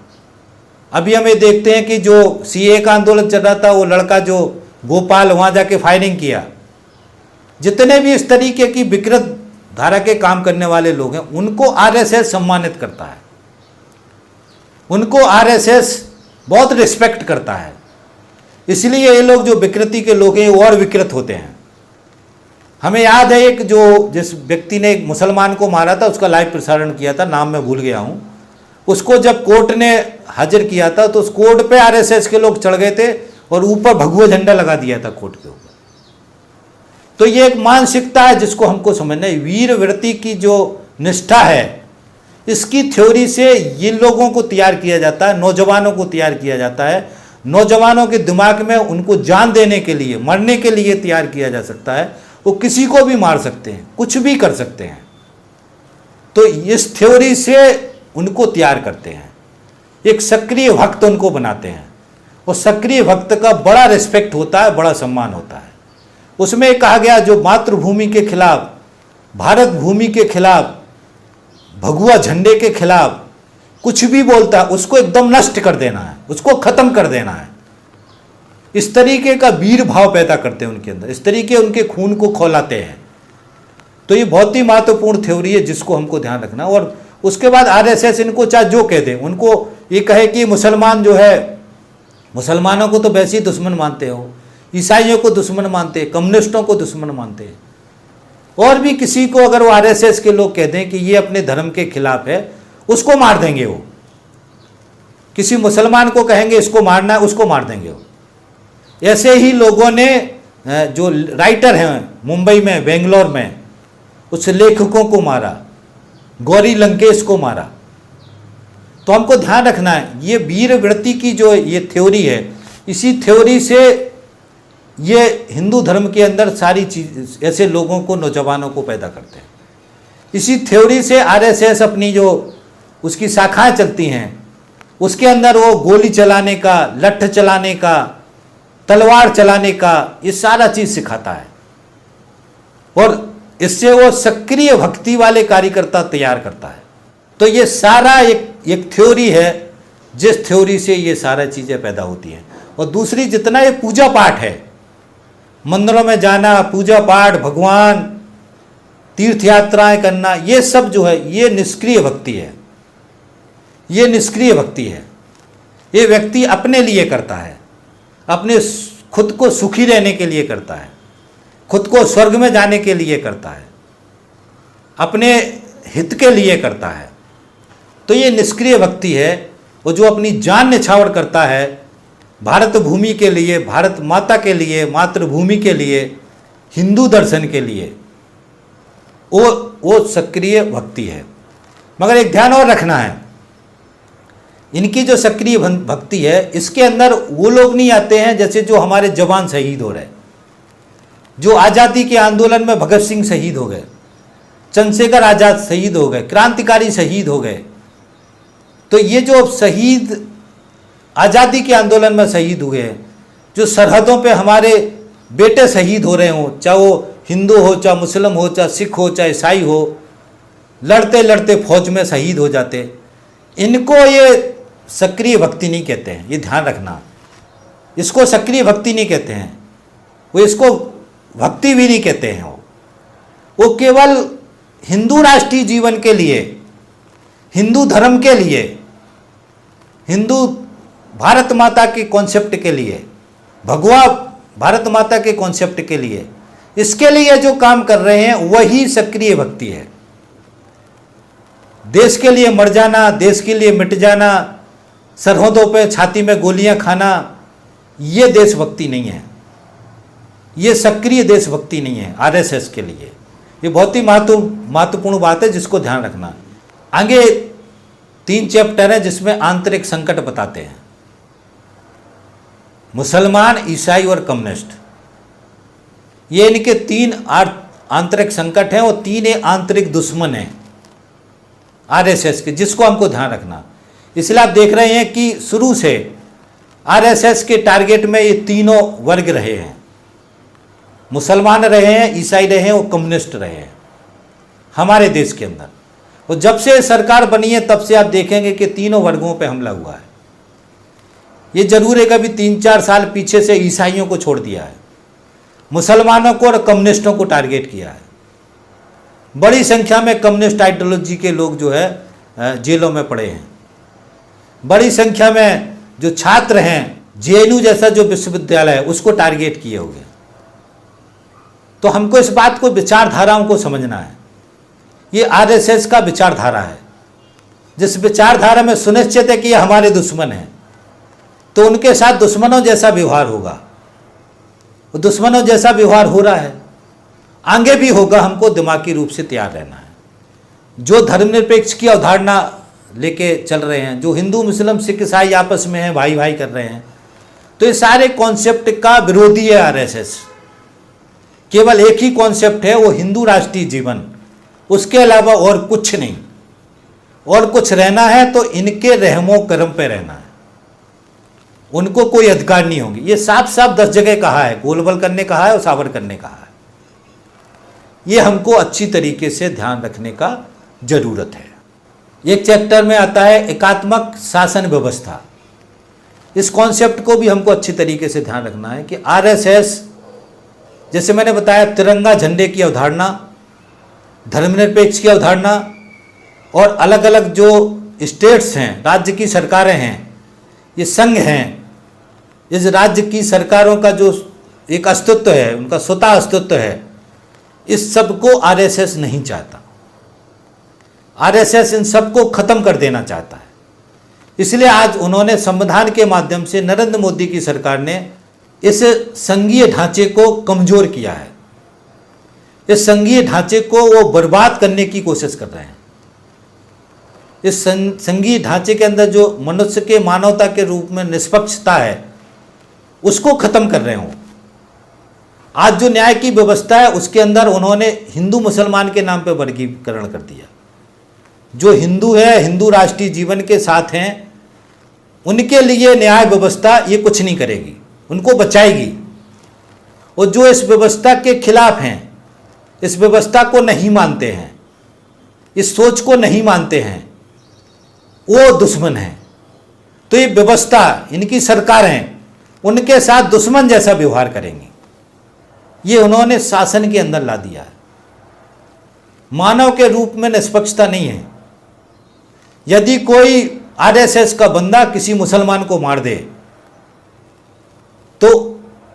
अभी हमें देखते हैं कि जो सीए का आंदोलन चल रहा था, वो लड़का जो भोपाल वहाँ जाके फायरिंग किया, जितने भी इस तरीके की विकृत धारा के काम करने वाले लोग हैं उनको आरएसएस सम्मानित करता है, उनको आरएसएस बहुत रिस्पेक्ट करता है। इसलिए ये लोग जो विकृति के लोग हैं वो और विकृत होते हैं। हमें याद है एक जिस व्यक्ति ने एक मुसलमान को मारा था, उसका लाइव प्रसारण किया था, नाम मैं भूल गया हूँ। उसको जब कोर्ट ने हाजिर किया था तो उस कोर्ट पे आरएसएस के लोग चढ़ गए थे और ऊपर भगवा झंडा लगा दिया था कोर्ट के ऊपर। तो ये एक मानसिकता है जिसको हमको समझना है। वीर वृत्ति की जो निष्ठा है, इसकी थ्योरी से इन लोगों को तैयार किया जाता है, नौजवानों को तैयार किया जाता है। नौजवानों के दिमाग में उनको जान देने के लिए, मरने के लिए तैयार किया जा सकता है। वो किसी को भी मार सकते हैं, कुछ भी कर सकते हैं। तो इस थ्योरी से उनको तैयार करते हैं, एक सक्रिय भक्त उनको बनाते हैं। और सक्रिय भक्त का बड़ा रिस्पेक्ट होता है, बड़ा सम्मान होता है। उसमें कहा गया जो मातृभूमि के खिलाफ, भारत भूमि के खिलाफ, भगवा झंडे के खिलाफ कुछ भी बोलता है उसको एकदम नष्ट कर देना है, उसको खत्म कर देना है। इस तरीके का वीर भाव पैदा करते हैं उनके अंदर, इस तरीके उनके खून को खौलाते हैं। तो ये बहुत ही महत्वपूर्ण थ्योरी है जिसको हमको ध्यान रखना। और उसके बाद आरएसएस इनको चाहे जो कह दे, उनको ये कहे कि मुसलमान जो है, मुसलमानों को तो वैसे ही दुश्मन मानते हो, ईसाइयों को दुश्मन मानते हैं, कम्युनिस्टों को दुश्मन मानते हैं, और भी किसी को अगर वो आरएसएस के लोग कह दें कि ये अपने धर्म के खिलाफ है, उसको मार देंगे वो। किसी मुसलमान को कहेंगे इसको मारना है, उसको मार देंगे वो। ऐसे ही लोगों ने, जो राइटर हैं मुंबई में, बेंगलोर में, उस लेखकों को मारा, गौरी लंकेश को मारा। तो हमको ध्यान रखना है, ये वीर वृत्ति की जो ये थ्योरी है, इसी थ्योरी से ये हिंदू धर्म के अंदर सारी चीज, ऐसे लोगों को, नौजवानों को पैदा करते हैं। इसी थ्योरी से आरएसएस अपनी जो उसकी शाखाएं चलती हैं, उसके अंदर वो गोली चलाने का, लठ चलाने का, तलवार चलाने का, ये सारा चीज सिखाता है। और इससे वो सक्रिय भक्ति वाले कार्यकर्ता तैयार करता है। तो ये सारा एक थ्योरी है, जिस थ्योरी से ये सारा चीज़ें पैदा होती हैं। और दूसरी, जितना ये पूजा पाठ है, मंदिरों में जाना, पूजा पाठ, भगवान, तीर्थ यात्राएं करना, ये सब जो है ये निष्क्रिय भक्ति है। ये निष्क्रिय भक्ति है। ये व्यक्ति अपने लिए करता है, अपने खुद को सुखी रहने के लिए करता है, खुद को स्वर्ग में जाने के लिए करता है, अपने हित के लिए करता है। तो ये निष्क्रिय भक्ति है। वो जो अपनी जान निछावर करता है भारत भूमि के लिए, भारत माता के लिए, मातृभूमि के लिए, हिंदू दर्शन के लिए, वो सक्रिय भक्ति है। मगर एक ध्यान और रखना है, इनकी जो सक्रिय भक्ति है, इसके अंदर वो लोग नहीं आते हैं जैसे जो हमारे जवान शहीद हो रहे, जो आज़ादी के आंदोलन में भगत सिंह शहीद हो गए, चंद्रशेखर आज़ाद शहीद हो गए, क्रांतिकारी शहीद हो गए। तो ये जो शहीद आज़ादी के आंदोलन में शहीद हुए हैं, जो सरहदों पे हमारे बेटे शहीद हो रहे हों, चाहे वो हिंदू हो, चाहे मुस्लिम हो, चाहे सिख हो, चाहे ईसाई हो, लड़ते लड़ते फौज में शहीद हो जाते, इनको ये सक्रिय भक्ति नहीं कहते हैं। ये ध्यान रखना, इसको सक्रिय भक्ति नहीं कहते हैं, वो इसको भक्ति भी नहीं कहते हैं। वो केवल हिंदू राष्ट्रीय जीवन के लिए, हिंदू धर्म के लिए, हिंदू भारत माता के कॉन्सेप्ट के लिए, भगवा भारत माता के कॉन्सेप्ट के लिए, इसके लिए जो काम कर रहे हैं वही सक्रिय भक्ति है। देश के लिए मर जाना, देश के लिए मिट जाना, सरहदों पे छाती में गोलियां खाना, ये देशभक्ति नहीं है, ये सक्रिय देशभक्ति नहीं है आरएसएस के लिए। ये बहुत ही महत्वपूर्ण बात है जिसको ध्यान रखना। आगे 3 चैप्टर है जिसमें आंतरिक संकट बताते हैं, मुसलमान, ईसाई और कम्युनिस्ट। ये इनके 3 आंतरिक संकट हैं और 3 आंतरिक दुश्मन हैं आरएसएस के, जिसको हमको ध्यान रखना। इसलिए आप देख रहे हैं कि शुरू से आरएसएस के टारगेट में ये तीनों वर्ग रहे हैं, मुसलमान रहे हैं, ईसाई रहे हैं और कम्युनिस्ट रहे हैं हमारे देश के अंदर। और जब से सरकार बनी है तब से आप देखेंगे कि तीनों वर्गों पे हमला हुआ है। ये जरूर है कभी 3-4 साल पीछे से ईसाइयों को छोड़ दिया है, मुसलमानों को और कम्युनिस्टों को टारगेट किया है। बड़ी संख्या में कम्युनिस्ट आइडियोलॉजी के लोग जो है जेलों में पड़े हैं। बड़ी संख्या में जो छात्र हैं, जेएनयू जैसा जो विश्वविद्यालय है उसको टारगेट किए हुए। तो हमको इस बात को, विचारधाराओं को समझना है। ये आरएसएस का विचारधारा है, जिस विचारधारा में सुनिश्चित है कि ये हमारे दुश्मन हैं, तो उनके साथ दुश्मनों जैसा व्यवहार होगा। दुश्मनों जैसा व्यवहार हो रहा है, आगे भी होगा। हमको दिमागी रूप से तैयार रहना है। जो धर्मनिरपेक्ष की अवधारणा लेके चल रहे हैं, जो हिंदू मुस्लिम सिख ईसाई आपस में हैं, भाई भाई कर रहे हैं, तो ये सारे कॉन्सेप्ट का विरोधी है आरएसएस। केवल एक ही कॉन्सेप्ट है, वो हिंदू राष्ट्रीय जीवन, उसके अलावा और कुछ नहीं। और कुछ रहना है तो इनके रहमो करम पे रहना है, उनको कोई अधिकार नहीं होंगे। ये साफ साफ 10 जगह कहा है, गोलबल्कर ने कहा है और सावरकर ने कहा है। ये हमको अच्छी तरीके से ध्यान रखने का जरूरत है। एक चैप्टर में आता है एकात्मक शासन व्यवस्था। इस कॉन्सेप्ट को भी हमको अच्छी तरीके से ध्यान रखना है कि आरएसएस, जैसे मैंने बताया, तिरंगा झंडे की अवधारणा, धर्मनिरपेक्ष की अवधारणा, और अलग अलग जो स्टेट्स हैं, राज्य की सरकारें हैं, ये संघ हैं, इस राज्य की सरकारों का जो एक अस्तित्व है, उनका स्वतः अस्तित्व है, इस सब को आरएसएस नहीं चाहता। आरएसएस इन सबको खत्म कर देना चाहता है। इसलिए आज उन्होंने संविधान के माध्यम से, नरेंद्र मोदी की सरकार ने इस संघीय ढांचे को कमजोर किया है। इस संघीय ढांचे को वो बर्बाद करने की कोशिश कर रहे हैं। इस संघीय ढांचे के अंदर जो मनुष्य के मानवता के रूप में निष्पक्षता है, उसको खत्म कर रहे हो। आज जो न्याय की व्यवस्था है उसके अंदर उन्होंने हिंदू मुसलमान के नाम पे वर्गीकरण कर दिया। जो हिंदू है, हिंदू राष्ट्रीय जीवन के साथ हैं, उनके लिए न्याय व्यवस्था ये कुछ नहीं करेगी, उनको बचाएगी। और जो इस व्यवस्था के खिलाफ हैं, इस व्यवस्था को नहीं मानते हैं, इस सोच को नहीं मानते हैं, वो दुश्मन हैं। तो ये व्यवस्था, इनकी सरकारें उनके साथ दुश्मन जैसा व्यवहार करेंगी, ये उन्होंने शासन के अंदर ला दिया है। मानव के रूप में निष्पक्षता नहीं है। यदि कोई आरएसएस का बंदा किसी मुसलमान को मार दे तो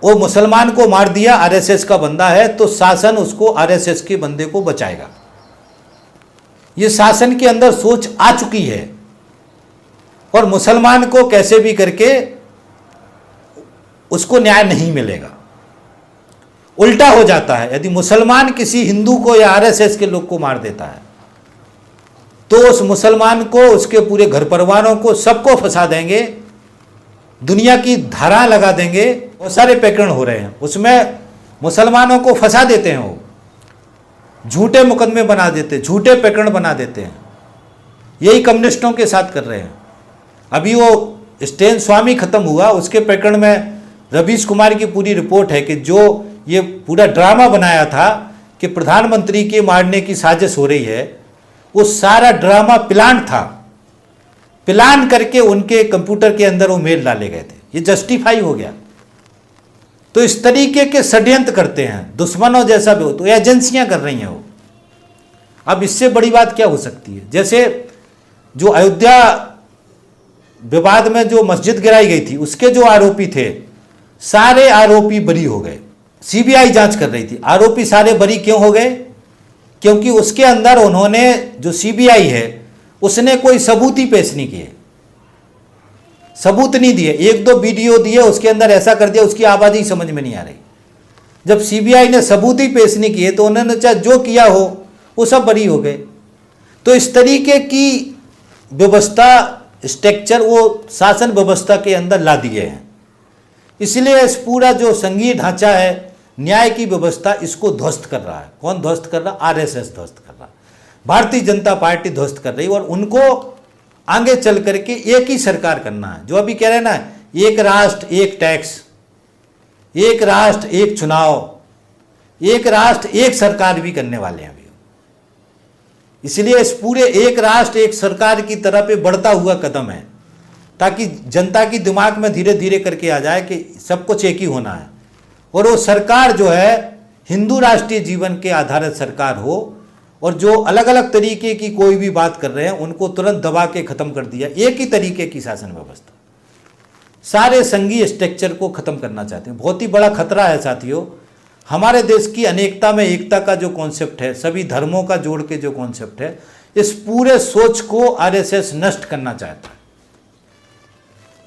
वो मुसलमान को मार दिया, आरएसएस का बंदा है, तो शासन उसको आरएसएस के बंदे को बचाएगा। ये शासन के अंदर सोच आ चुकी है। और मुसलमान को कैसे भी करके उसको न्याय नहीं मिलेगा। उल्टा हो जाता है, यदि मुसलमान किसी हिंदू को या आरएसएस के लोग को मार देता है तो उस मुसलमान को, उसके पूरे घर परिवारों को, सबको फंसा देंगे, दुनिया की धारा लगा देंगे। बहुत सारे प्रकरण हो रहे हैं, उसमें मुसलमानों को फंसा देते हैं, वो झूठे मुकदमे बना देते, झूठे प्रकरण बना देते हैं। यही कम्युनिस्टों के साथ कर रहे हैं। अभी वो स्टेन स्वामी खत्म हुआ, उसके प्रकरण में रवीश कुमार की पूरी रिपोर्ट है कि जो ये पूरा ड्रामा बनाया था कि प्रधानमंत्री के मारने की साजिश हो रही है, वो सारा ड्रामा प्लान था। प्लान करके उनके कंप्यूटर के अंदर वो मेल डाले गए थे, ये जस्टिफाई हो गया। तो इस तरीके के षड्यंत्र करते हैं, दुश्मनों जैसा भी हो, तो एजेंसियां कर रही हैं वो। अब इससे बड़ी बात क्या हो सकती है? जैसे जो अयोध्या विवाद में जो मस्जिद गिराई गई थी, उसके जो आरोपी थे, सारे आरोपी बरी हो गए। सीबीआई जांच कर रही थी, आरोपी सारे बरी क्यों हो गए? क्योंकि उसके अंदर उन्होंने, जो सीबीआई है, उसने कोई सबूत ही पेश नहीं किए, सबूत नहीं दिए। एक दो वीडियो दिए, उसके अंदर ऐसा कर दिया, उसकी आवाज ही समझ में नहीं आ रही। जब सीबीआई ने सबूत ही पेश नहीं किए तो उन्होंने चाहे जो किया हो वो सब बरी हो गए। तो इस तरीके की व्यवस्था, स्ट्रक्चर वो शासन व्यवस्था के अंदर ला दिए हैं। इसलिए इस पूरा जो संघीय ढांचा है, न्याय की व्यवस्था, इसको ध्वस्त कर रहा है। कौन ध्वस्त कर रहा? आरएसएस ध्वस्त कर रहा है, भारतीय जनता पार्टी ध्वस्त कर रही है। और उनको आगे चल करके एक ही सरकार करना है। जो अभी कह रहे हैं ना, एक राष्ट्र एक टैक्स, एक राष्ट्र एक चुनाव, एक राष्ट्र एक सरकार भी करने वाले हैं अभी। इसलिए इस पूरे एक राष्ट्र एक सरकार की तरफ बढ़ता हुआ कदम है, ताकि जनता की दिमाग में धीरे धीरे करके आ जाए कि सब कुछ एक ही होना है। और वो सरकार जो है हिंदू राष्ट्रीय जीवन के आधारित सरकार हो, और जो अलग अलग तरीके की कोई भी बात कर रहे हैं उनको तुरंत दबा के खत्म कर दिया। एक ही तरीके की शासन व्यवस्था, सारे संघीय स्ट्रक्चर को खत्म करना चाहते हैं। बहुत ही बड़ा खतरा है साथियों। हमारे देश की अनेकता में एकता का जो कॉन्सेप्ट है, सभी धर्मों का जोड़ के जो कॉन्सेप्ट है, इस पूरे सोच को आरएसएस नष्ट करना चाहता है,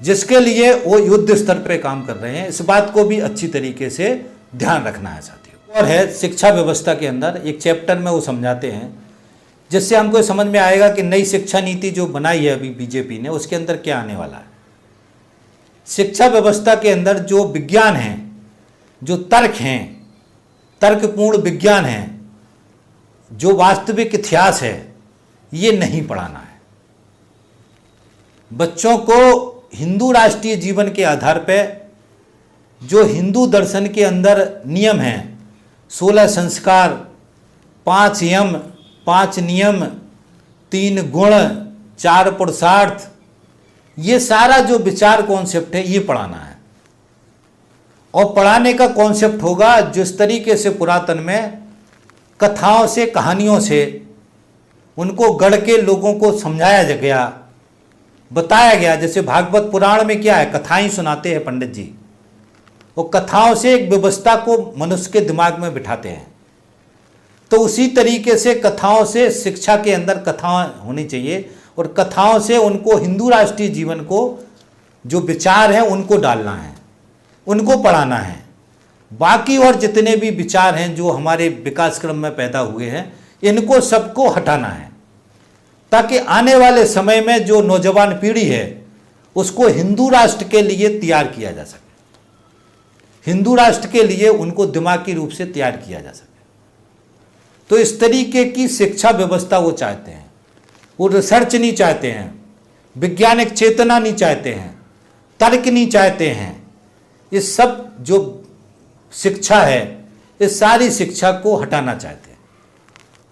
जिसके लिए वो युद्ध स्तर पे काम कर रहे हैं। इस बात को भी अच्छी तरीके से ध्यान रखना है साथियों। और है शिक्षा व्यवस्था के अंदर एक चैप्टर में वो समझाते हैं, जिससे हमको समझ में आएगा कि नई शिक्षा नीति जो बनाई है अभी बीजेपी ने, उसके अंदर क्या आने वाला है। शिक्षा व्यवस्था के अंदर जो विज्ञान है, जो तर्क हैं, तर्कपूर्ण विज्ञान है, जो वास्तविक इतिहास है, ये नहीं पढ़ाना है। बच्चों को हिंदू राष्ट्रीय जीवन के आधार पर जो हिंदू दर्शन के अंदर नियम हैं, 16 संस्कार, 5 यम, 5 नियम, 3 गुण, 4 पुरुषार्थ, ये सारा जो विचार कॉन्सेप्ट है, ये पढ़ाना है। और पढ़ाने का कॉन्सेप्ट होगा जिस तरीके से पुरातन में कथाओं से, कहानियों से उनको गढ़ के लोगों को समझाया गया, बताया गया। जैसे भागवत पुराण में क्या है, कथाएं सुनाते हैं पंडित जी, वो कथाओं से एक व्यवस्था को मनुष्य के दिमाग में बिठाते हैं। तो उसी तरीके से कथाओं से शिक्षा के अंदर कथाएं होनी चाहिए, और कथाओं से उनको हिंदू राष्ट्रीय जीवन को जो विचार हैं उनको डालना है, उनको पढ़ाना है। बाकी और जितने भी विचार हैं जो हमारे विकास क्रम में पैदा हुए हैं, इनको सबको हटाना है, ताकि आने वाले समय में जो नौजवान पीढ़ी है उसको हिंदू राष्ट्र के लिए तैयार किया जा सके, हिंदू राष्ट्र के लिए उनको दिमागी रूप से तैयार किया जा सके। तो इस तरीके की शिक्षा व्यवस्था वो चाहते हैं। वो रिसर्च नहीं चाहते हैं, वैज्ञानिक चेतना नहीं चाहते हैं, तर्क नहीं चाहते हैं। ये सब जो शिक्षा है, इस सारी शिक्षा को हटाना चाहते हैं।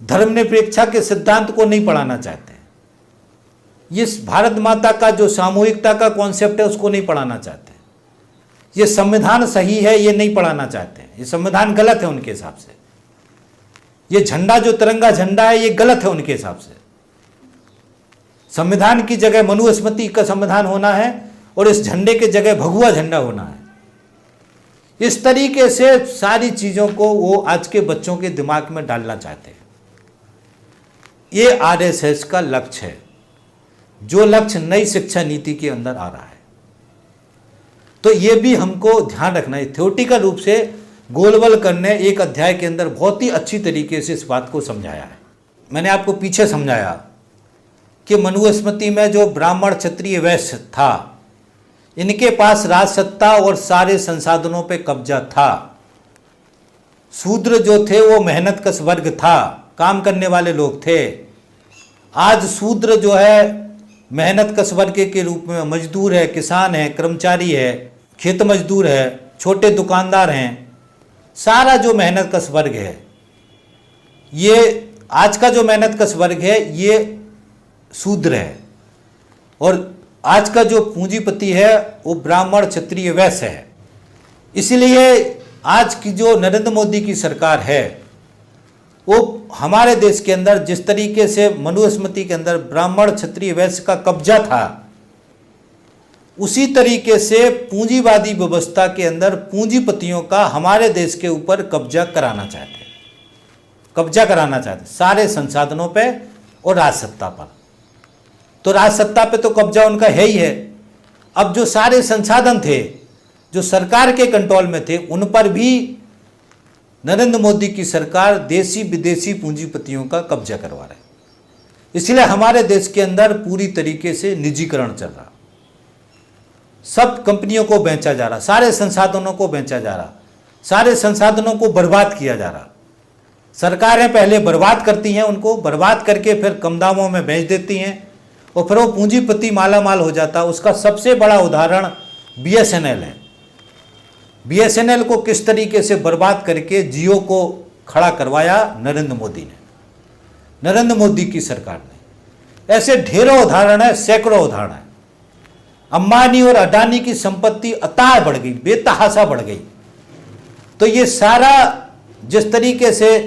धर्मनिरपेक्षता के सिद्धांत को नहीं पढ़ाना चाहते हैं। ये भारत माता का जो सामूहिकता का कॉन्सेप्ट है उसको नहीं पढ़ाना चाहते। ये संविधान सही है ये नहीं पढ़ाना चाहते हैं, ये संविधान गलत है उनके हिसाब से। ये झंडा जो तिरंगा झंडा है ये गलत है उनके हिसाब से। संविधान की जगह मनुस्मृति का संविधान होना है और इस झंडे के जगह भगवा झंडा होना है। इस तरीके से सारी चीजों को वो आज के बच्चों के दिमाग में डालना चाहते हैं। ये आरएसएस का लक्ष्य है, जो लक्ष्य नई शिक्षा नीति के अंदर आ रहा है। तो ये भी हमको ध्यान रखना है। थ्योरेटिकल रूप से गोलवलकर ने एक अध्याय के अंदर बहुत ही अच्छी तरीके से इस बात को समझाया है। मैंने आपको पीछे समझाया कि मनुस्मृति में जो ब्राह्मण क्षत्रिय वैश्य था, इनके पास राजसत्ता और सारे संसाधनों पे कब्जा था। शूद्र जो थे वो मेहनतकश वर्ग था, काम करने वाले लोग थे। आज शूद्र जो है मेहनतकश वर्ग के रूप में मजदूर है, किसान है, कर्मचारी है, खेत मजदूर है, छोटे दुकानदार हैं। सारा जो मेहनतकश वर्ग है, ये आज का जो मेहनतकश वर्ग है ये शूद्र है, और आज का जो पूंजीपति है वो ब्राह्मण क्षत्रिय वैश्य है। इसलिए आज की जो नरेंद्र मोदी की सरकार है वो हमारे देश के अंदर जिस तरीके से मनुस्मृति के अंदर ब्राह्मण क्षत्रिय वैश्य का कब्जा था, उसी तरीके से पूंजीवादी व्यवस्था के अंदर पूंजीपतियों का हमारे देश के ऊपर कब्जा कराना चाहते सारे संसाधनों पे और राजसत्ता पर। तो राजसत्ता पे तो कब्जा उनका है ही है। अब जो सारे संसाधन थे जो सरकार के कंट्रोल में थे, उन पर भी नरेंद्र मोदी की सरकार देसी विदेशी पूंजीपतियों का कब्जा करवा रहा है। इसलिए हमारे देश के अंदर पूरी तरीके से निजीकरण चल रहा, सब कंपनियों को बेचा जा रहा, सारे संसाधनों को बेचा जा रहा, सारे संसाधनों को बर्बाद किया जा रहा। सरकारें पहले बर्बाद करती हैं, उनको बर्बाद करके फिर कम दामों में बेच देती हैं और फिर वो पूंजीपति माला माल हो जाता। उसका सबसे बड़ा उदाहरण बीएसएनएल है। बीएसएनएल को किस तरीके से बर्बाद करके जियो को खड़ा करवाया नरेंद्र मोदी ने, नरेंद्र मोदी की सरकार ने। ऐसे ढेरों उदाहरण है, सैकड़ों उदाहरण है। अंबानी और अडानी की संपत्ति अताह बढ़ गई, बेतहाशा बढ़ गई। तो ये सारा जिस तरीके से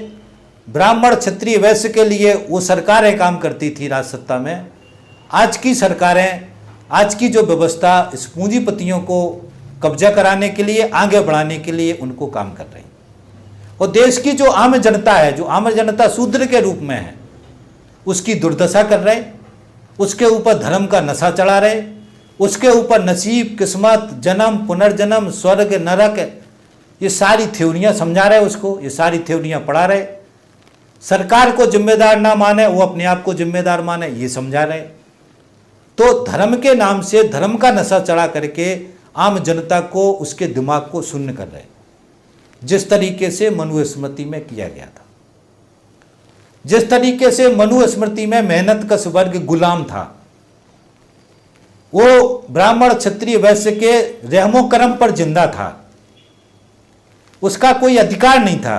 ब्राह्मण क्षत्रिय वैश्य के लिए वो सरकारें काम करती थी राजसत्ता में, आज की सरकारें, आज की जो व्यवस्था इस पूंजीपतियों को कब्जा कराने के लिए, आगे बढ़ाने के लिए उनको काम कर रही। और देश की जो आम जनता है, जो आम जनता शूद्र के रूप में है, उसकी दुर्दशा कर रहे, उसके ऊपर धर्म का नशा चढ़ा रहे, उसके ऊपर नसीब, किस्मत, जन्म, पुनर्जन्म, स्वर्ग, नरक, ये सारी थ्योरियां समझा रहे उसको, ये सारी थ्योरियां पढ़ा रहे। सरकार को जिम्मेदार ना माने, वो अपने आप को जिम्मेदार माने, ये समझा रहे। तो धर्म के नाम से धर्म का नशा चढ़ा करके आम जनता को, उसके दिमाग को शून्य कर रहे, जिस तरीके से मनुस्मृति में किया गया था। जिस तरीके से मनुस्मृति में मेहनतकश वर्ग गुलाम था, वो ब्राह्मण क्षत्रिय वैश्य के रहमो करम पर जिंदा था, उसका कोई अधिकार नहीं था।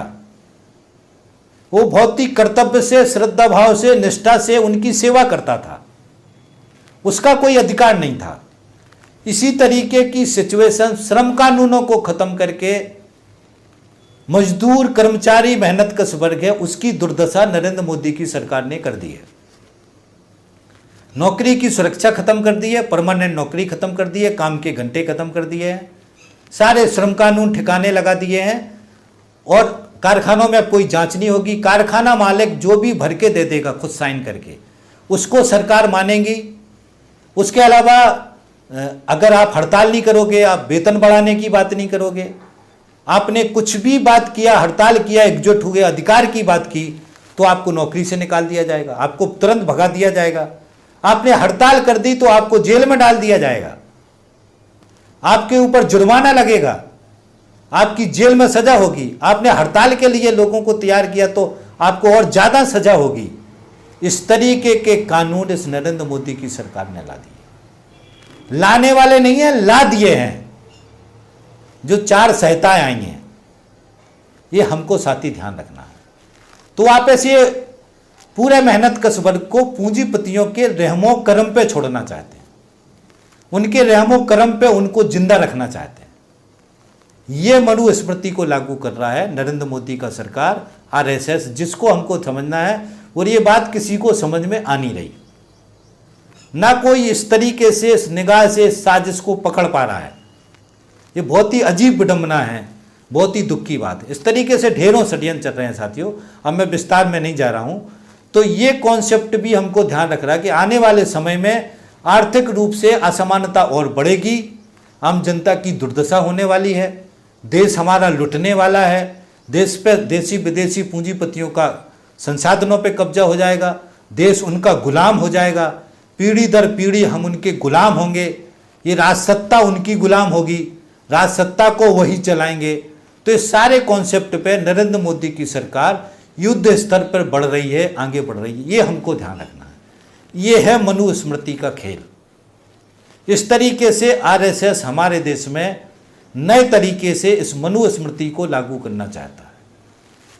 वो बहुत ही कर्तव्य से, श्रद्धा भाव से, निष्ठा से उनकी सेवा करता था, उसका कोई अधिकार नहीं था। इसी तरीके की सिचुएशन श्रम कानूनों को खत्म करके मजदूर, कर्मचारी, मेहनतकश वर्ग है, उसकी दुर्दशा नरेंद्र मोदी की सरकार ने कर दी है। नौकरी की सुरक्षा खत्म कर दी है, परमानेंट नौकरी खत्म कर दी है, काम के घंटे खत्म कर दिए हैं, सारे श्रम कानून ठिकाने लगा दिए हैं, और कारखानों में अब कोई जांच नहीं होगी। कारखाना मालिक जो भी भर के दे देगा खुद साइन करके, उसको सरकार मानेगी। उसके अलावा अगर आप हड़ताल नहीं करोगे, आप वेतन बढ़ाने की बात नहीं करोगे, आपने कुछ भी बात किया, हड़ताल किया, एकजुट हुए, अधिकार की बात की, तो आपको नौकरी से निकाल दिया जाएगा, आपको तुरंत भगा दिया जाएगा। आपने हड़ताल कर दी तो आपको जेल में डाल दिया जाएगा, आपके ऊपर जुर्माना लगेगा, आपकी जेल में सजा होगी। आपने हड़ताल के लिए लोगों को तैयार किया तो आपको और ज्यादा सजा होगी। इस तरीके के कानून इस नरेंद्र मोदी की सरकार ने ला दिए। लाने वाले नहीं है, ला दिए हैं। जो 4 संहिताएं आई हैं, ये हमको साथी ध्यान रखना है। तो आप ऐसे पूरे मेहनत कश वर्ग को पूंजीपतियों के रहमो करम पे छोड़ना चाहते हैं, उनके रहमो करम पे उनको जिंदा रखना चाहते हैं। ये मनुस्मृति को लागू कर रहा है नरेंद्र मोदी का सरकार, आरएसएस, जिसको हमको समझना है। और ये बात किसी को समझ में आ नहीं रही, ना कोई इस तरीके से इस निगाह से इस साजिश को पकड़ पा रहा है। ये बहुत ही अजीब विडंबना है, बहुत ही दुख की बात है। इस तरीके से ढेरों षड्यंत्र चल रहे हैं साथियों, अब मैं विस्तार में नहीं जा रहा हूं। तो ये कॉन्सेप्ट भी हमको ध्यान रख रहा है कि आने वाले समय में आर्थिक रूप से असमानता और बढ़ेगी, आम जनता की दुर्दशा होने वाली है, देश हमारा लुटने वाला है, देश पे देसी विदेशी पूंजीपतियों का संसाधनों पे कब्जा हो जाएगा, देश उनका गुलाम हो जाएगा, पीढ़ी दर पीढ़ी हम उनके गुलाम होंगे, ये राजसत्ता उनकी गुलाम होगी, राजसत्ता को वही चलाएंगे। तो इस सारे कॉन्सेप्ट पे नरेंद्र मोदी की सरकार युद्ध स्तर पर बढ़ रही है, आगे बढ़ रही है, ये हमको ध्यान रखना है। ये है मनुस्मृति का खेल। इस तरीके से आरएसएस हमारे देश में नए तरीके से इस मनुस्मृति को लागू करना चाहता है,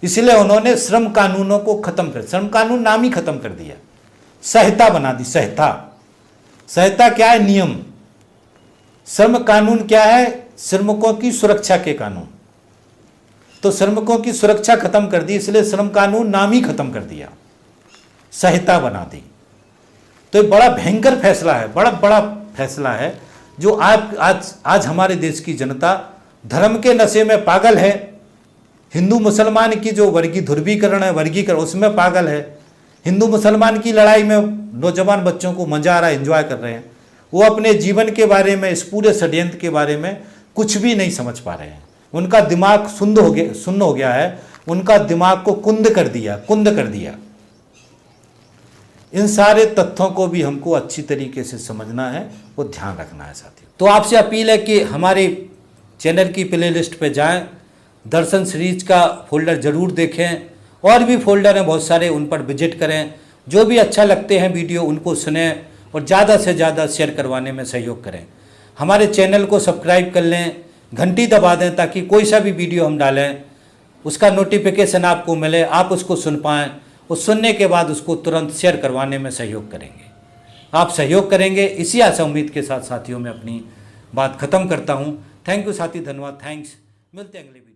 इसलिए उन्होंने श्रम कानूनों को खत्म कर, श्रम कानून नाम ही खत्म कर दिया, संहिता बना दी। संहिता क्या है? नियम। श्रम कानून क्या है? श्रमिकों की सुरक्षा के कानून। तो श्रमिकों की सुरक्षा खत्म कर दी, इसलिए श्रम कानून नाम ही खत्म कर दिया, संहिता बना दी। तो ये बड़ा भयंकर फैसला है, बड़ा फैसला है, जो आज हमारे देश की जनता धर्म के नशे में पागल है, हिंदू मुसलमान की जो ध्रुवीकरण है, वर्गीकरण, उसमें पागल है, हिंदू मुसलमान की लड़ाई में नौजवान बच्चों को मजा आ रहा है, एंजॉय कर रहे हैं, वो अपने जीवन के बारे में, इस पूरे षड्यंत्र के बारे में कुछ भी नहीं समझ पा रहे हैं। उनका दिमाग सुन्न हो गया है, उनका दिमाग को कुंद कर दिया। इन सारे तथ्यों को भी हमको अच्छी तरीके से समझना है, वो ध्यान रखना है साथियों। तो आपसे अपील है कि हमारे चैनल की प्लेलिस्ट पे जाएं, दर्शन सीरीज का फोल्डर जरूर देखें, और भी फोल्डर हैं बहुत सारे, उन पर विजिट करें, जो भी अच्छा लगते हैं वीडियो उनको सुनें और ज़्यादा से ज़्यादा शेयर करवाने में सहयोग करें। हमारे चैनल को सब्सक्राइब कर लें, घंटी दबा दें, ताकि कोई सा भी वीडियो हम डालें उसका नोटिफिकेशन आपको मिले, आप उसको सुन पाएँ, और सुनने के बाद उसको तुरंत शेयर करवाने में सहयोग करेंगे। आप सहयोग करेंगे, इसी आशा उम्मीद के साथ साथियों मैं अपनी बात खत्म करता हूँ। थैंक यू साथी, धन्यवाद, थैंक्स। मिलते हैं अगले वीडियो।